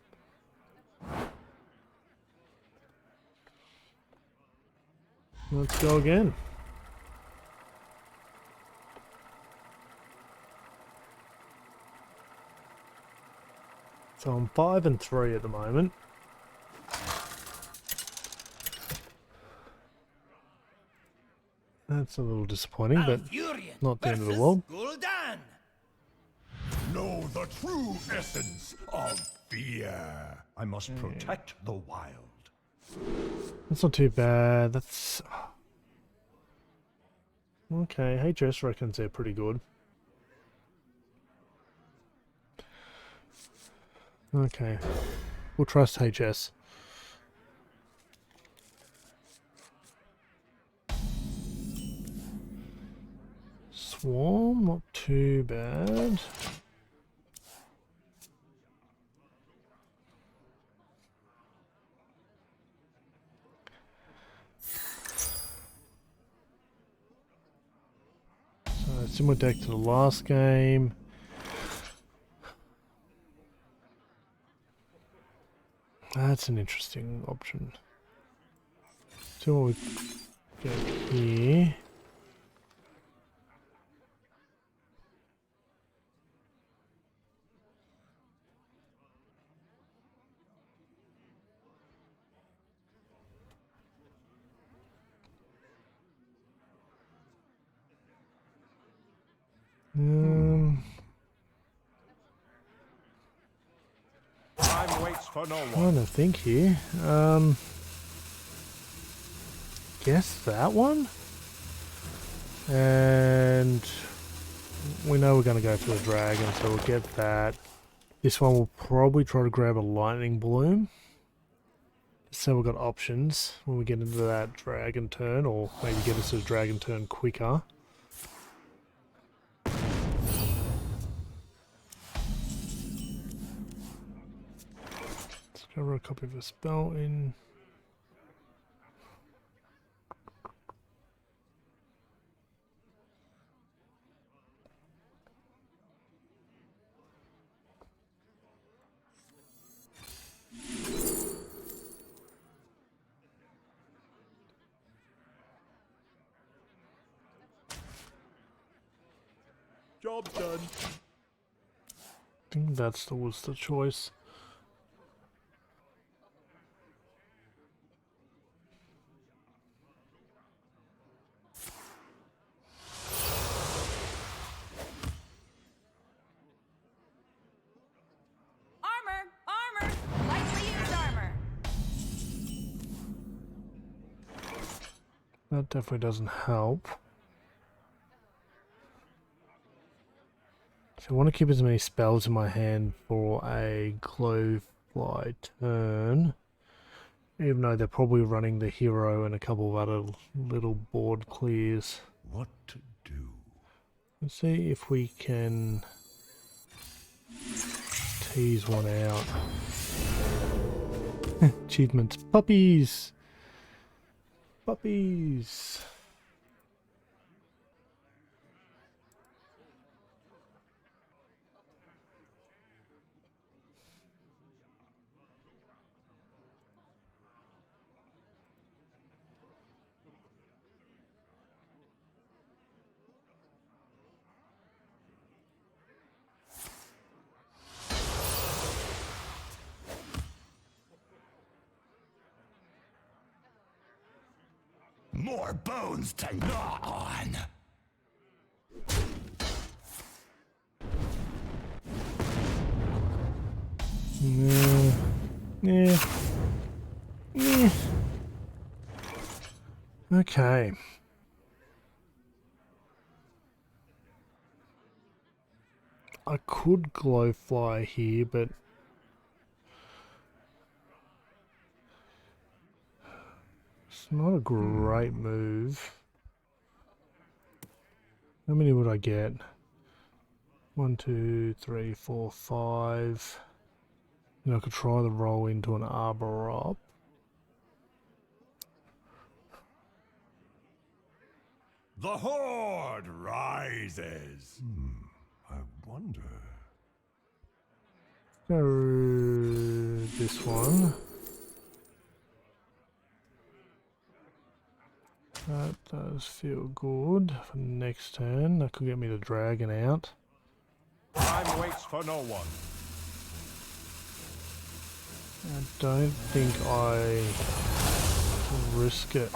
Let's go again. So I'm 5 and 3 at the moment. That's a little disappointing, but not the end of the world. Know the true essence of fear. I must protect the wild. That's not too bad. That's... Okay, HS reckons they're pretty good. Okay, we'll trust HS. Swarm, not too bad. So similar deck to the last game. That's an interesting option. So what we get here. Time waits for no one. Trying to think here. Guess that one? And we know we're going to go for the dragon, so we'll get that. This one will probably try to grab a lightning bloom. So we've got options when we get into that dragon turn, or maybe get us a dragon turn quicker. Discover a copy of a spell in... Job's done. I think that was the choice. That definitely doesn't help. So I want to keep as many spells in my hand for a Glowfly turn. Even though they're probably running the hero and a couple of other little board clears. What to do? Let's see if we can tease one out. Achievements. Puppies! Puppies! More bones to gnaw on. Yeah. Yeah. Yeah. Okay. I could Glowfly here, but it's not a great move. How many would I get? 1, 2, 3, 4, 5. And I could try the roll into an Arbor Up. The horde rises. I wonder. Go this one. That does feel good for next turn. That could get me the dragon out. Time waits for no one. I don't think I risk it.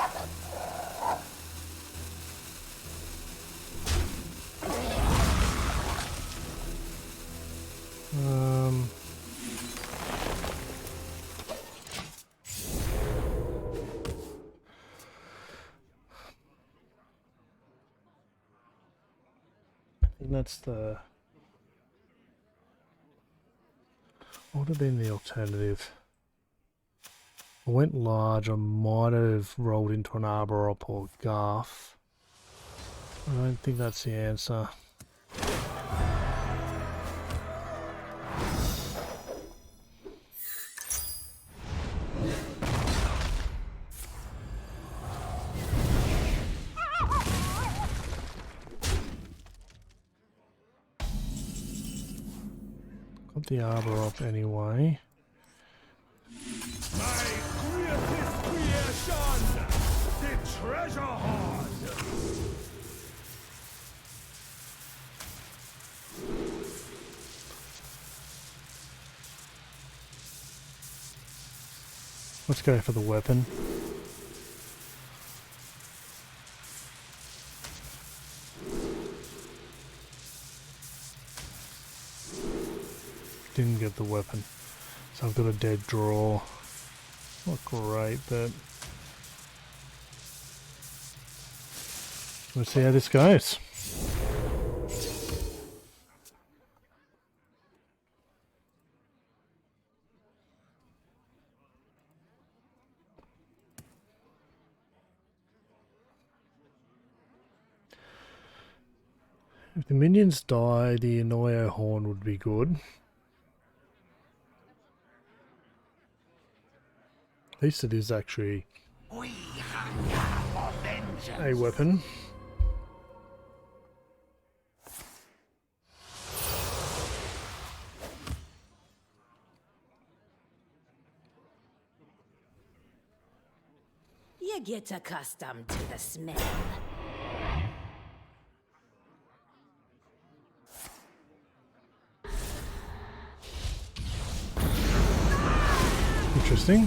I think that's the... What would have been the alternative? I went large, I might have rolled into an Arbor Up or Garth. I don't think that's the answer. Got the Arbor Up anyway. My greatest creation, the treasure hoard. Let's go for the weapon. Didn't get the weapon, so I've got a dead draw. Not great, but let's see how this goes. If the minions die, the Annoyo Horn would be good. At least it is actually a weapon. You get accustomed to the smell. Interesting.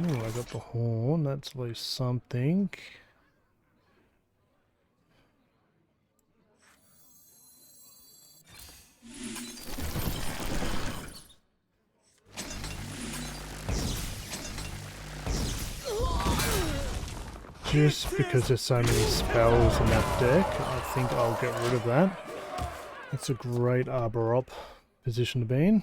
Oh, I got the horn. That's at least something. Just because there's so many spells in that deck, I think I'll get rid of that. It's a great arbor up position to be in.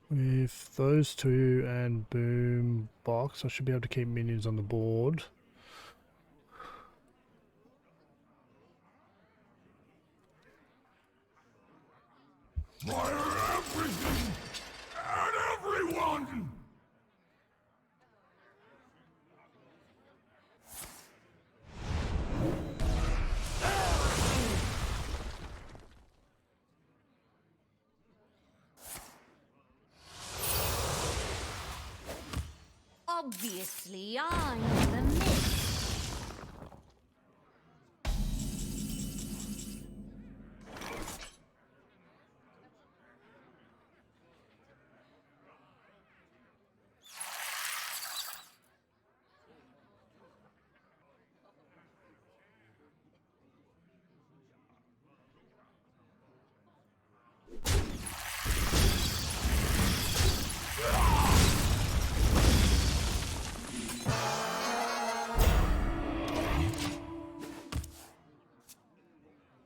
With those two and boom box, I should be able to keep minions on the board. Fire everything and everyone! Obviously, I'm the myth.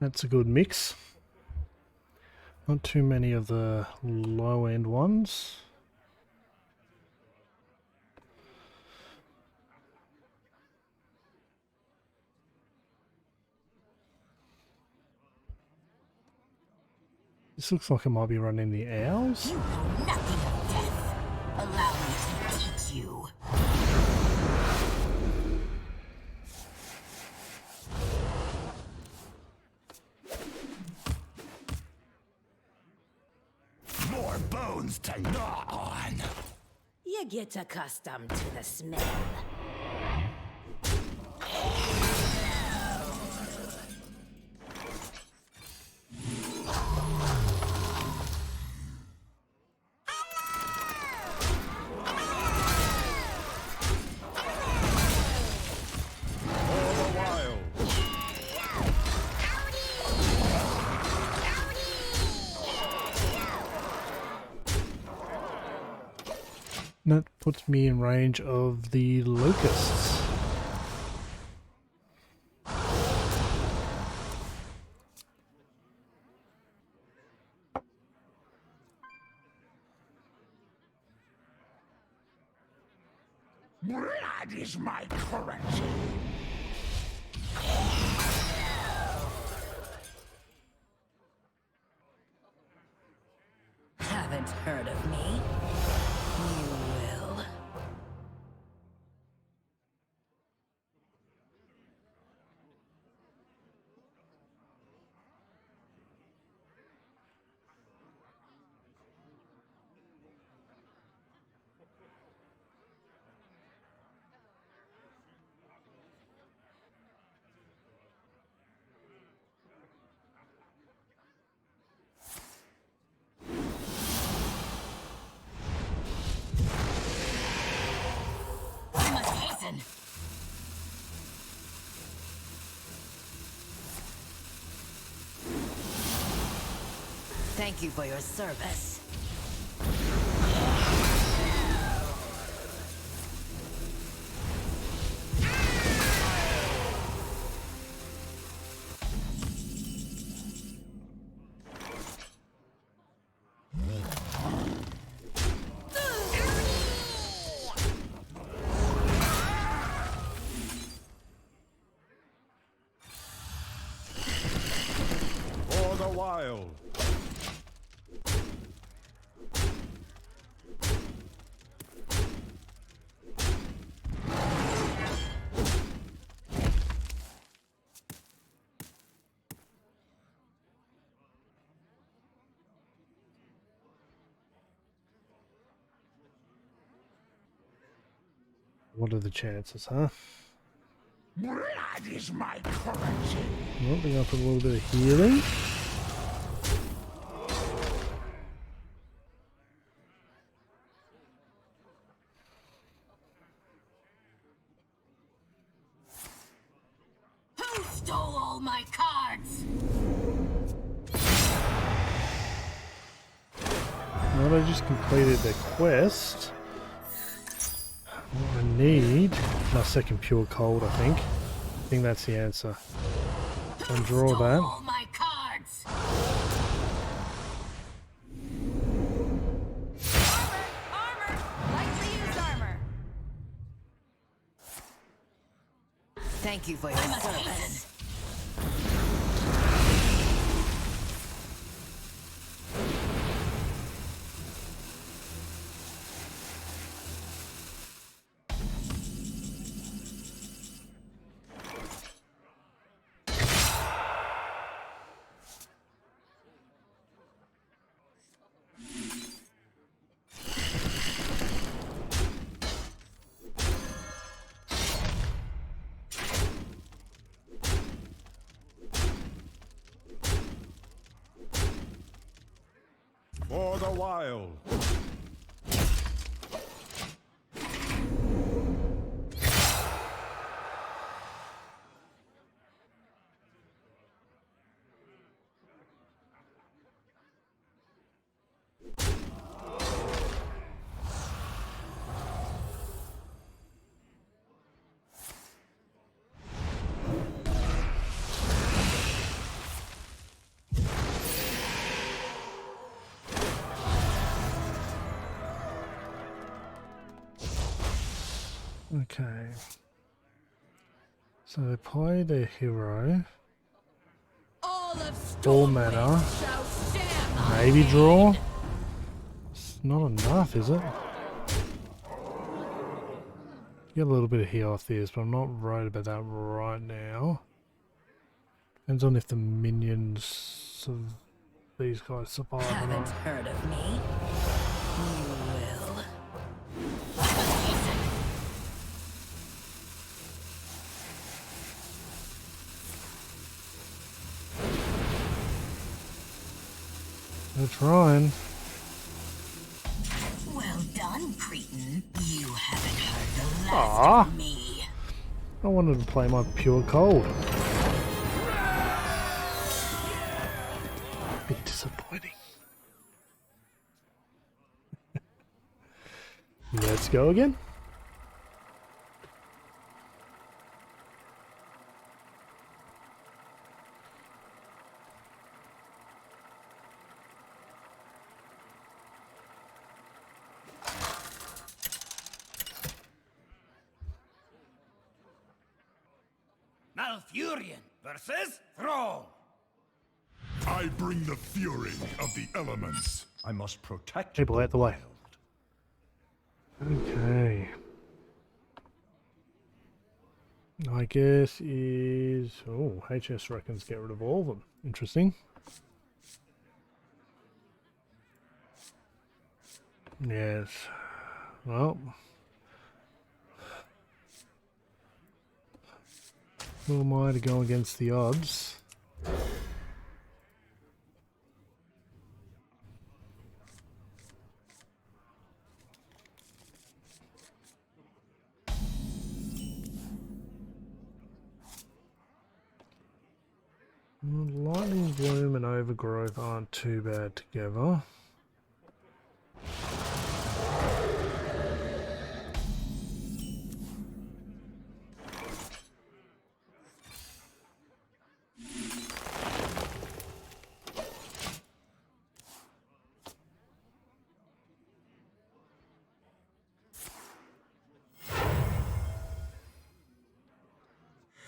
That's a good mix. Not too many of the low end ones. This looks like it might be running the owls. You know nothing of death. Allow me to teach you. More bones to gnaw on! You get accustomed to the smell. All the while. That puts me in range of the locusts. Blood is my currency! Haven't heard of me? You will. I must hasten. Thank you for your service. For the wild. What are the chances, huh? Blood is my currency! Well, we're going to put a little bit of healing. Who stole all my cards? that I just completed the quest. What I need my second pure cold, I think. I think that's the answer. So I'll draw that. All my cards. Armor! Lightly used armor. Thank you for your service. For the wild. Okay. So they play their hero. All of Full Stormwind mana. shall stand my Maybe head. draw. It's not enough, is it? Get a little bit of heal off this, but I'm not worried about that right now. Depends on if the minions of these guys survive or Haven't not. heard of me? You will. They're trying. Well done, Cretan. You haven't heard the last Ah. of me. I wanted to play my pure cold. Bit disappointing. Let's go again. Malfurion versus Throne. I bring the fury of the elements. I must protect People the out the way. wild. Okay. I guess is... Oh, HS reckons get rid of all of them. Interesting. Yes. Well. Who am I to go against the odds? Lightning Bloom and Overgrowth aren't too bad together.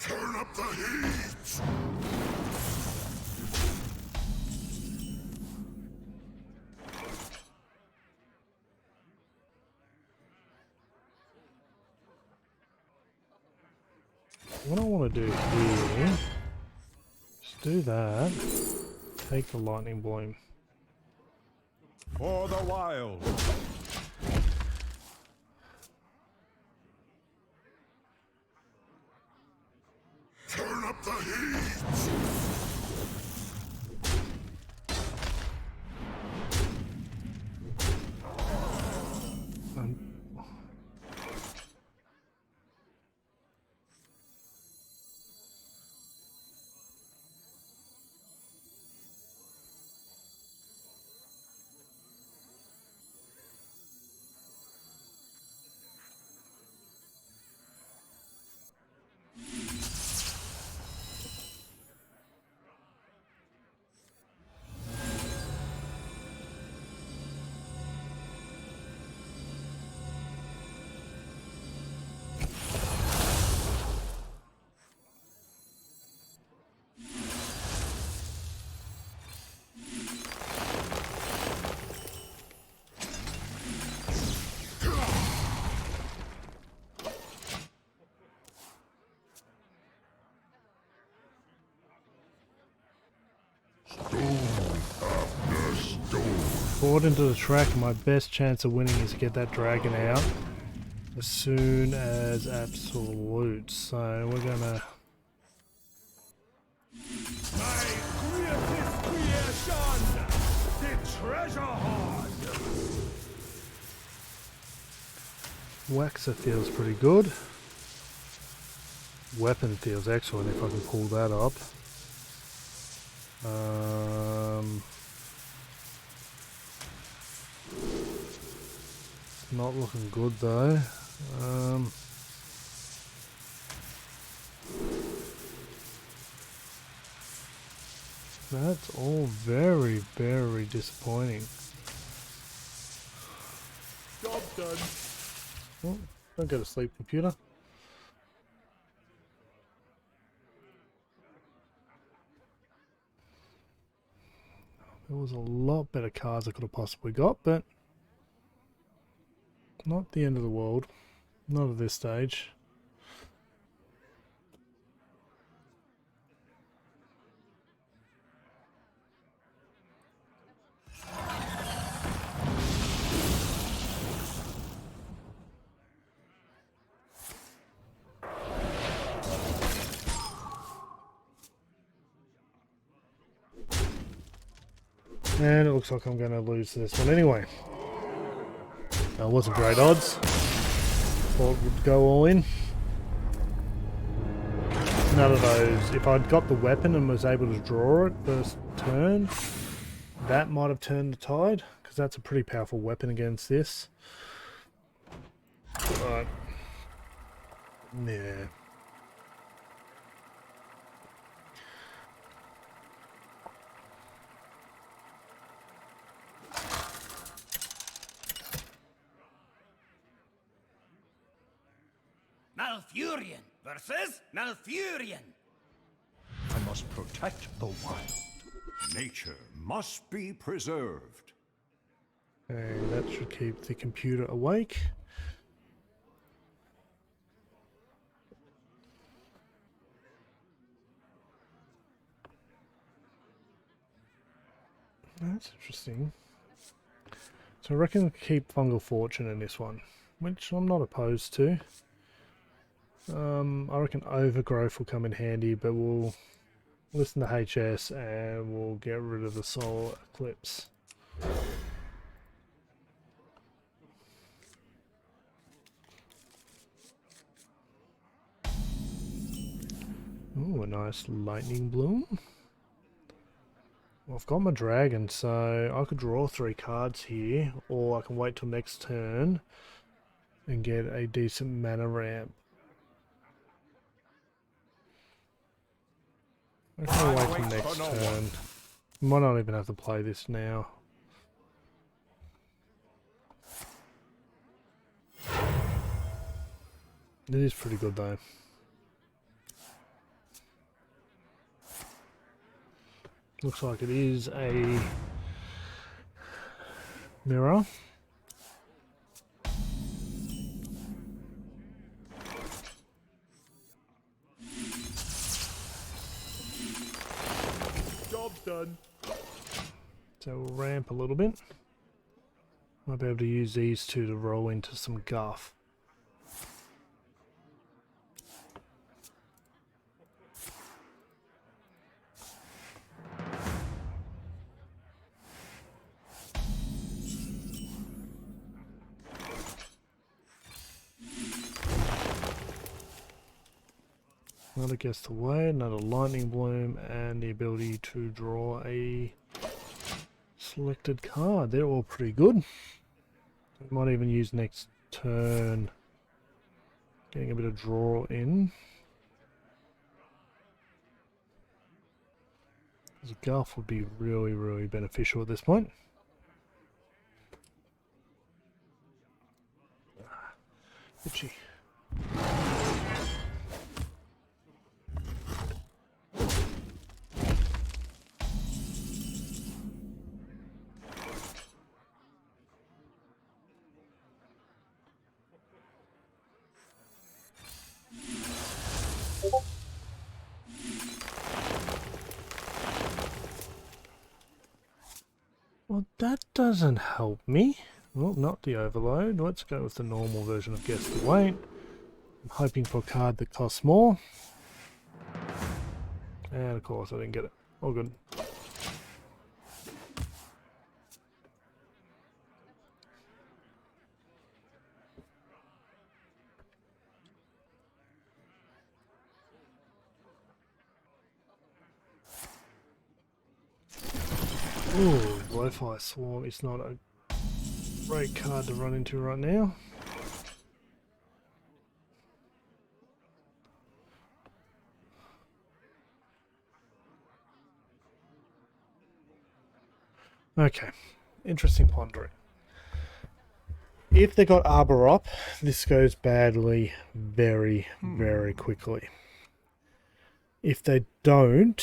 Turn up the heat! What I want to do here is do that. Take the Lightning Bloom. For the wild. Turn up the heat! Um, forward into the track, and my best chance of winning is to get that dragon out as soon as absolute. So we're gonna. My greatest creation, the treasure hoard. Waxer feels pretty good. Weapon feels excellent if I can pull that up. Not looking good though. That's all very, very disappointing. Job done. Oh, don't go to sleep, computer. There was a lot better cards I could have possibly got, but not the end of the world. Not at this stage. And it looks like I'm going to lose this one anyway. It wasn't great odds. Thought it would go all in. None of those. If I'd got the weapon and was able to draw it first turn, that might have turned the tide, because that's a pretty powerful weapon against this. But, yeah. Malfurion versus Malfurion. I must protect the wild. Nature must be preserved. Okay, that should keep the computer awake. That's interesting. So I reckon we'll keep Fungal Fortune in this one, which I'm not opposed to. I reckon Overgrowth will come in handy, but we'll listen to HS and we'll get rid of the Solar Eclipse. Ooh, a nice Lightning Bloom. Well, I've got my dragon, so I could draw 3 cards here, or I can wait till next turn and get a decent mana ramp. I can wait till next turn. Might not even have to play this now. It is pretty good though. Looks like it is a mirror. Job's done. So we'll ramp a little bit. Might be able to use these two to roll into some guff. Another Guest Away, another Lightning Bloom, and the ability to draw a selected card. They're all pretty good. Might even use next turn, getting a bit of draw in. The Guff would be really, really beneficial at this point. Itchy. What that doesn't help me. Well, not the overload. Let's go with the normal version of Guess the Weight. I'm hoping for a card that costs more. And of course I didn't get it. All good. Ooh, Blowfly Swarm is not a great card to run into right now. Okay, interesting pondering. If they got Arbor up, this goes badly very, very quickly. If they don't,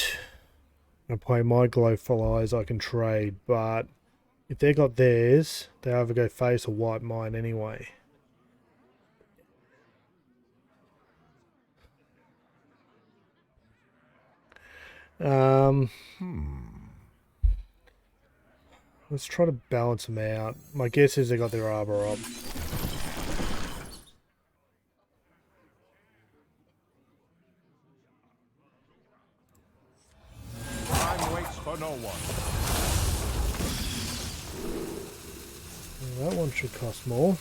I play my Glowflies, I can trade, but if they got theirs, they either go face or wipe mine anyway. Let's try to balance them out. My guess is they got their Arbor up. Time waits for no one. Well, that one should cost more.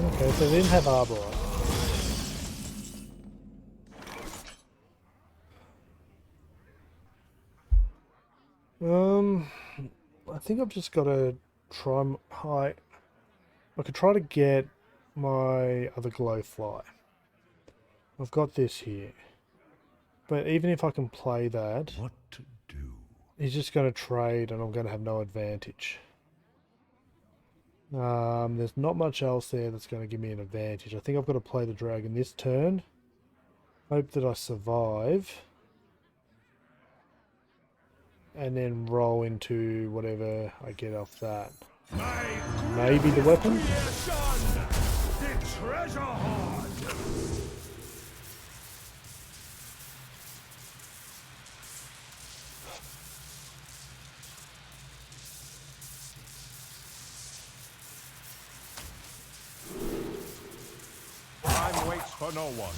Okay, so they didn't have Arbor up. I think I've just got to try. I could try to get my other Glowfly. I've got this here, but even if I can play that, What to do? he's just going to trade, and I'm going to have no advantage. There's not much else there that's going to give me an advantage. I think I've got to play the dragon this turn. Hope that I survive. And then roll into whatever I get off that. Maybe the weapon? The treasure hoard! Time waits for no one.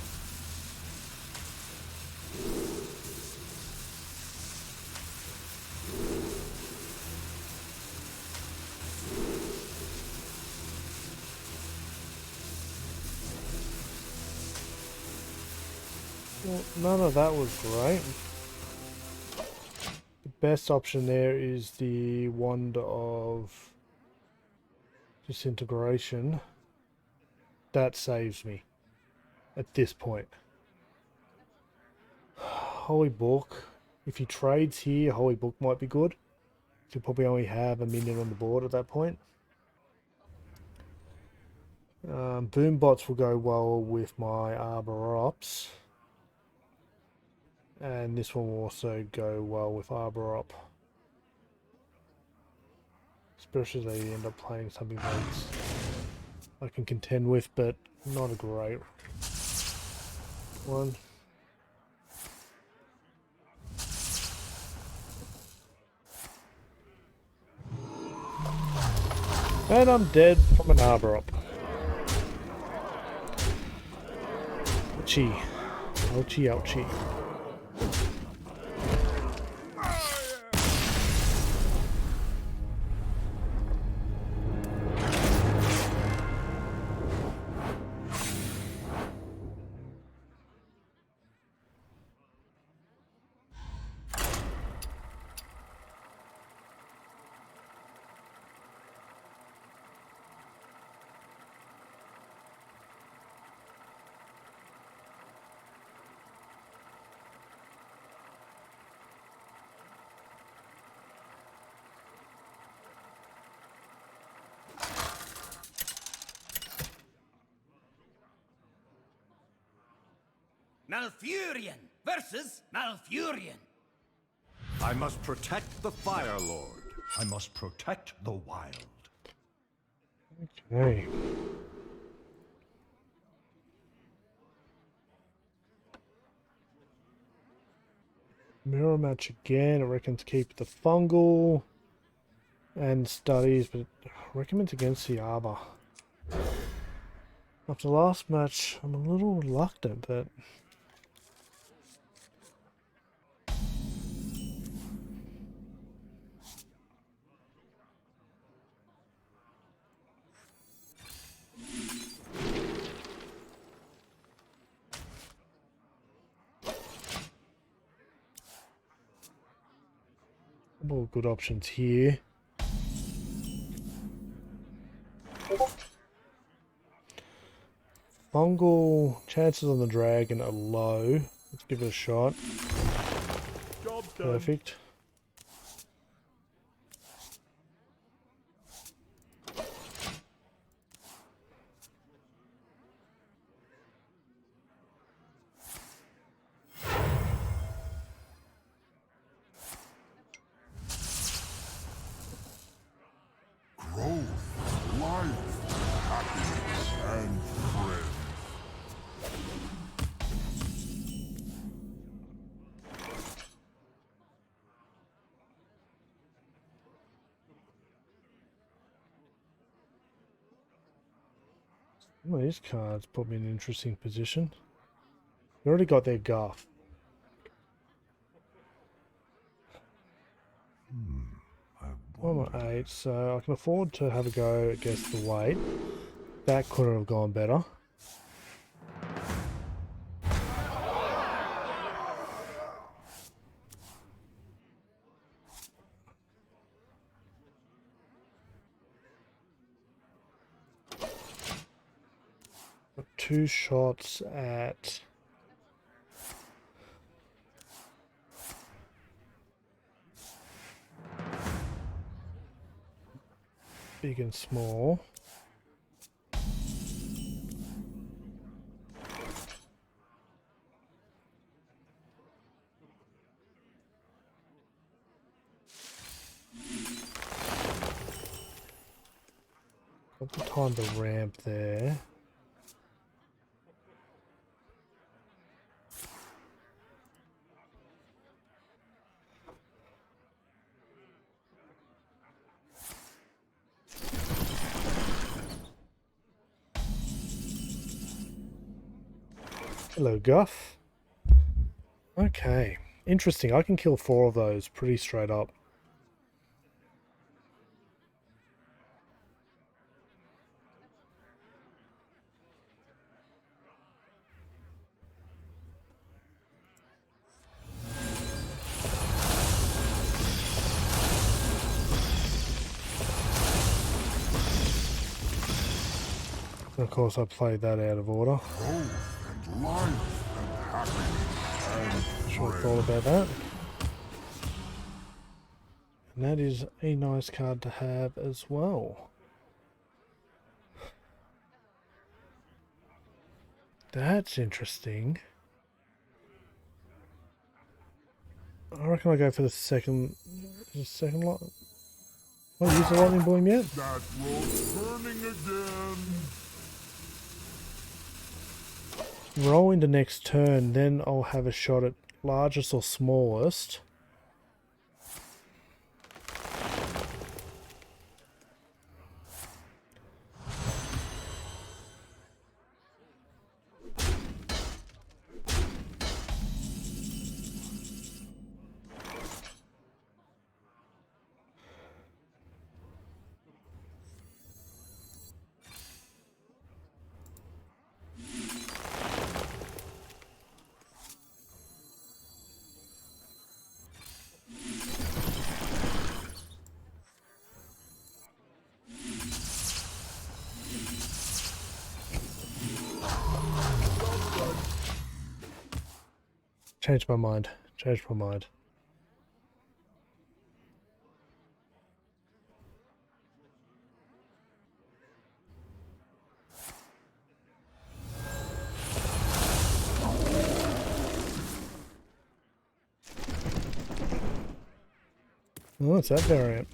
Well, none of that was great. The best option there is the Wand of Disintegration. That saves me at this point. Holy Book. If he trades here, Holy Book might be good. He'll probably only have a minion on the board at that point. Boom bots will go well with my Arbor Ops. And this one will also go well with Arbor Op. Especially if they end up playing something that I can contend with, but not a great one. And I'm dead from an Arbor Op. Ouchie. Ouchie, ouchie. Malfurion versus Malfurion. I must protect the Fire Lord. I must protect the wild. Okay. Mirror match again. I reckon to keep the fungal and studies, but I recommend against the arbor. After the last match, I'm a little reluctant, but couple of good options here. Fungal chances on the dragon are low. Let's give it a shot. Job done. Perfect. Growth, life, happiness, and friends. Some of these cards put me in an interesting position. They already got their guff. I'm at 8, so I can afford to have a go against the weight. That could have gone better. Got 2 shots at big and small. Got the time to ramp there. Hello, Guff. Okay, interesting. I can kill 4 of those pretty straight up. Of course, I played that out of order. Growth and life and happiness and Should have friends. thought about that. And that is a nice card to have as well. That's interesting. I reckon I'll go for the second lot. I'll use the lightning beam yet. That road's burning again. Roll into next turn, then I'll have a shot at largest or smallest. Changed my mind. Changed my mind. Oh, it's that variant.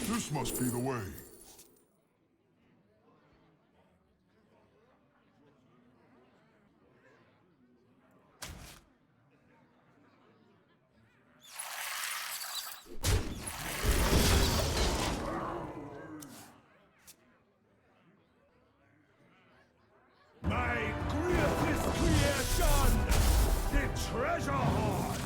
This must be the way. My greatest creation, the treasure hoard.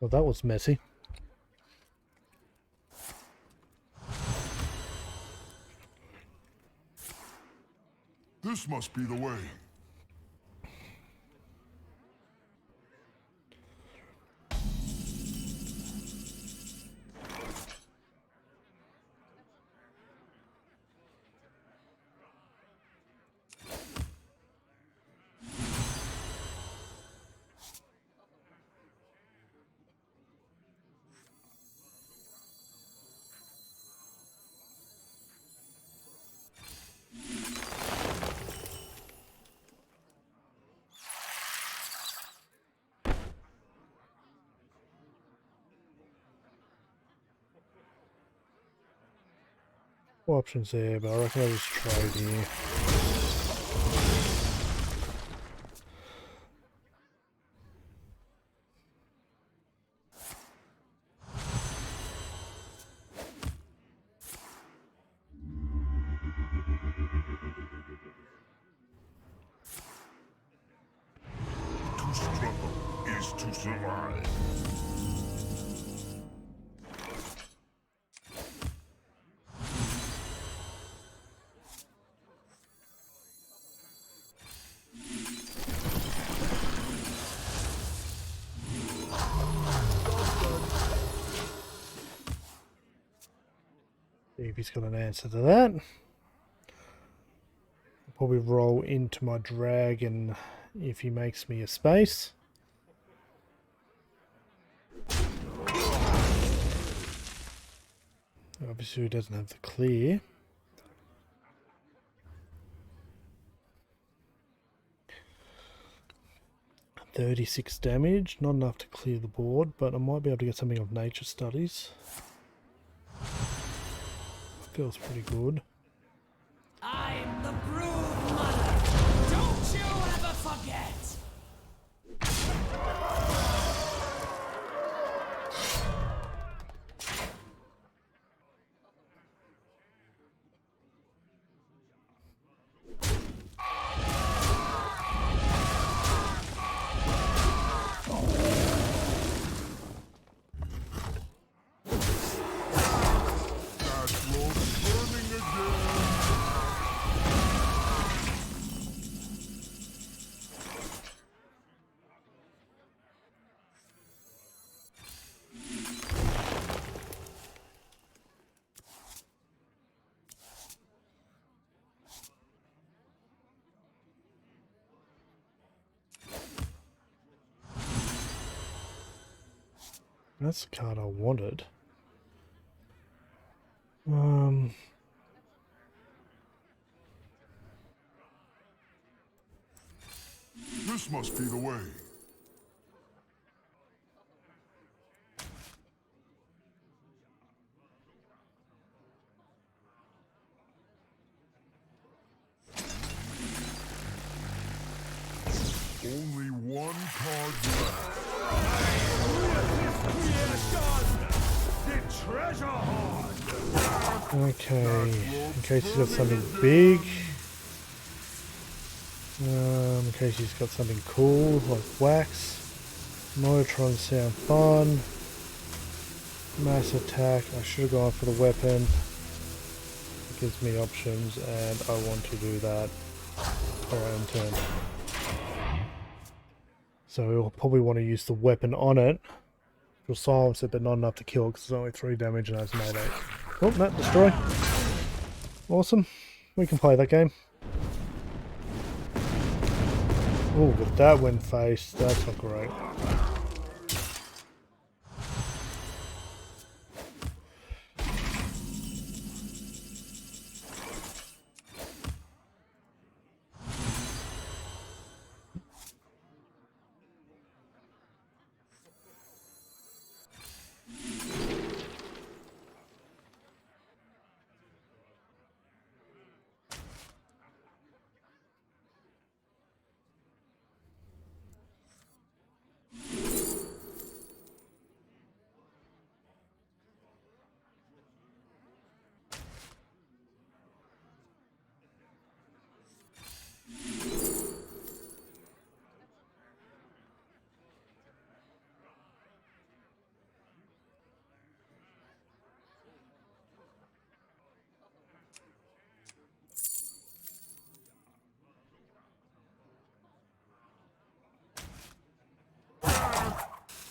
Well, that was messy. This must be the way. Options there, but I reckon I'll just trade here. To struggle is to survive. See if he's got an answer to that. I'll probably roll into my dragon if he makes me a space. Obviously he doesn't have the clear. $36 damage, not enough to clear the board, but I might be able to get something of nature studies. Feels pretty good. I'm the brood mother. Don't you ever forget. That rope's burning again. That's the card I wanted. This must be the way. Only one card left. Creation, the treasure hoard. Okay, in case he's got something big. In case he's got something cool like wax. Mototrons sound fun. Mass attack. I should have gone for the weapon. It gives me options, and I want to do that around turn. So we'll probably want to use the weapon on it. It'll silence it, but not enough to kill because it's only 3 damage and has an 8/8. Oh, no, destroy. Awesome. We can play that game. Oh, but that went face. That's not great.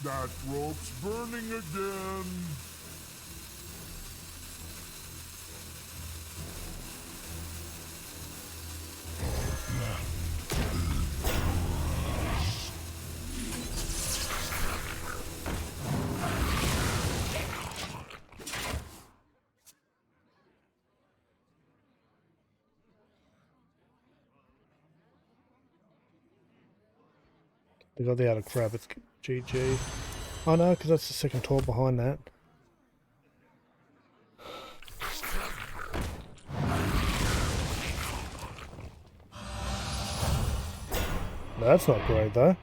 That rope's burning again. They got the out of crap. It's GG. Oh no, because that's the second tour behind that. That's not great though.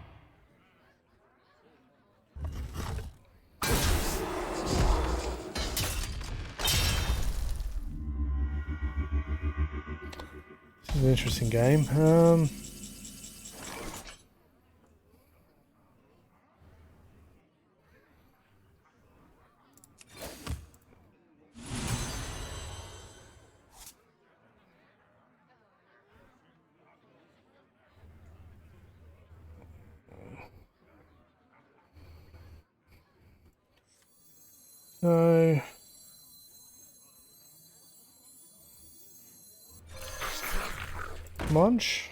This is an interesting game. So Munch.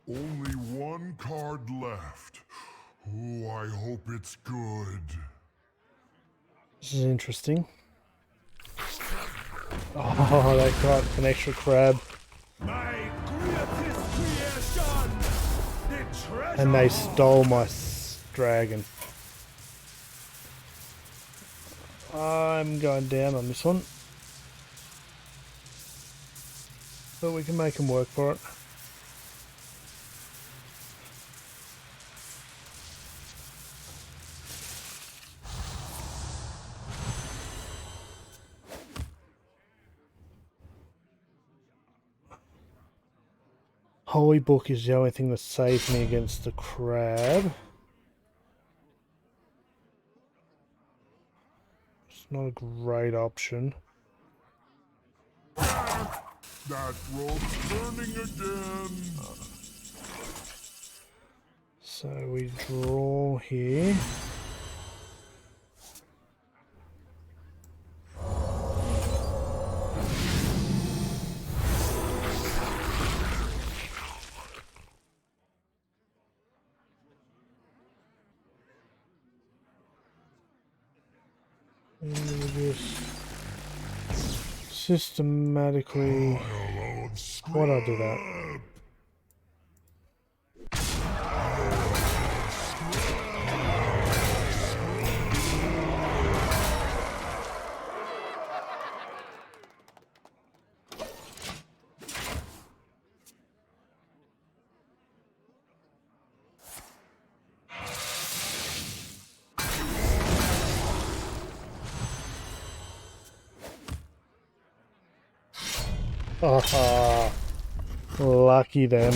Only one card left. Oh, I hope it's good. This is interesting. Oh, they got an extra crab. My greatest creation, the treasure. And they stole my dragon. I'm going down on this one. But we can make them work for it. Holy Book is the only thing that saves me against the crab. It's not a great option. That rope's burning again. So we draw here. systematically. Why'd I do that? Haha, lucky them.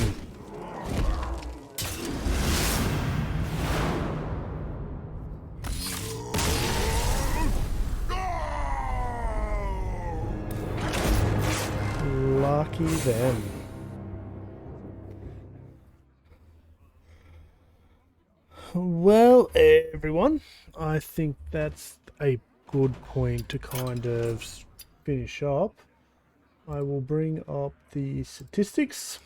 Lucky them. Well, everyone, I think that's a good point to kind of finish up. I will bring up the statistics.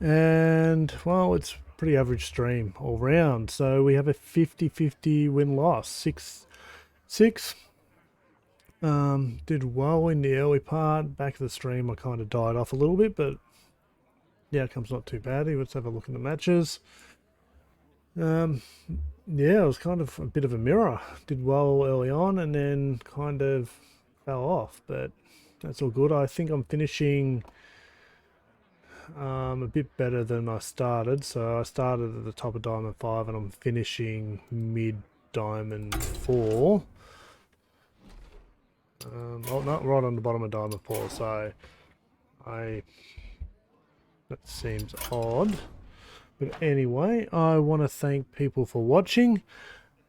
And, well, it's pretty average stream all round. So we have a 50-50 win-loss. 6-6. Did well in the early part. Back of the stream, I kind of died off a little bit, but the outcome's not too bad. Let's have a look in the matches. Yeah, it was kind of a bit of a mirror. Did well early on and then kind of fell off, but that's all good. I think I'm finishing a bit better than I started. So I started at the top of Diamond 5 and I'm finishing mid Diamond 4. Oh, not right on the bottom of Diamond 4, so that seems odd. But anyway, I want to thank people for watching.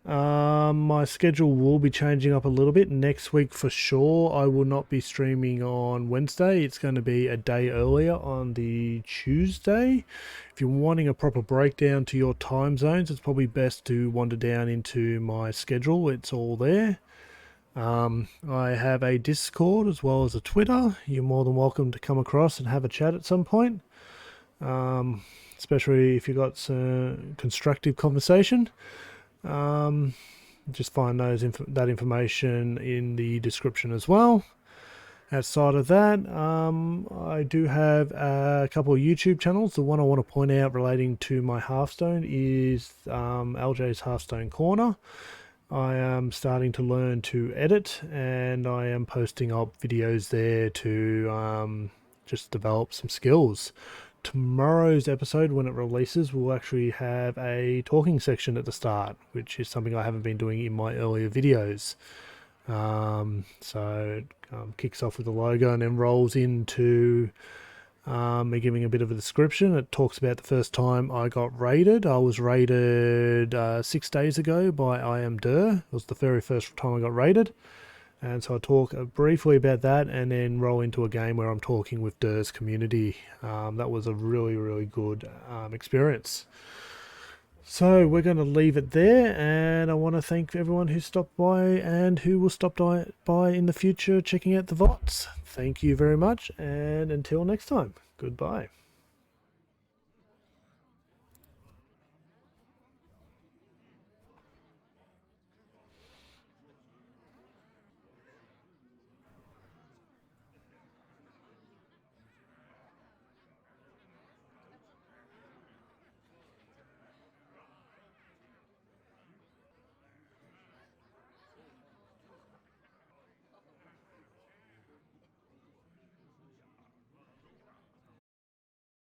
My schedule will be changing up a little bit. Next week for sure, I will not be streaming on Wednesday. It's going to be a day earlier on the Tuesday. If you're wanting a proper breakdown to your time zones, it's probably best to wander down into my schedule. It's all there. I have a Discord as well as a Twitter. You're more than welcome to come across and have a chat at some point. Especially if you've got some constructive conversation. Just find that information in the description as well. Outside of that, I do have a couple of YouTube channels. The one I want to point out relating to my Hearthstone is LJ's Hearthstone Corner. I am starting to learn to edit, and I am posting up videos there to just develop some skills. Tomorrow's episode, when it releases, will actually have a talking section at the start, which is something I haven't been doing in my earlier videos. So it kicks off with the logo and then rolls into me giving a bit of a description. It talks about the first time I got raided. I was raided 6 days ago by I Am Dur. It was the very first time I got raided. And so I talk briefly about that and then roll into a game where I'm talking with Dur's community. That was a really, really good experience. So we're going to leave it there, and I want to thank everyone who stopped by and who will stop by in the future checking out the VODs. Thank you very much, and until next time, goodbye.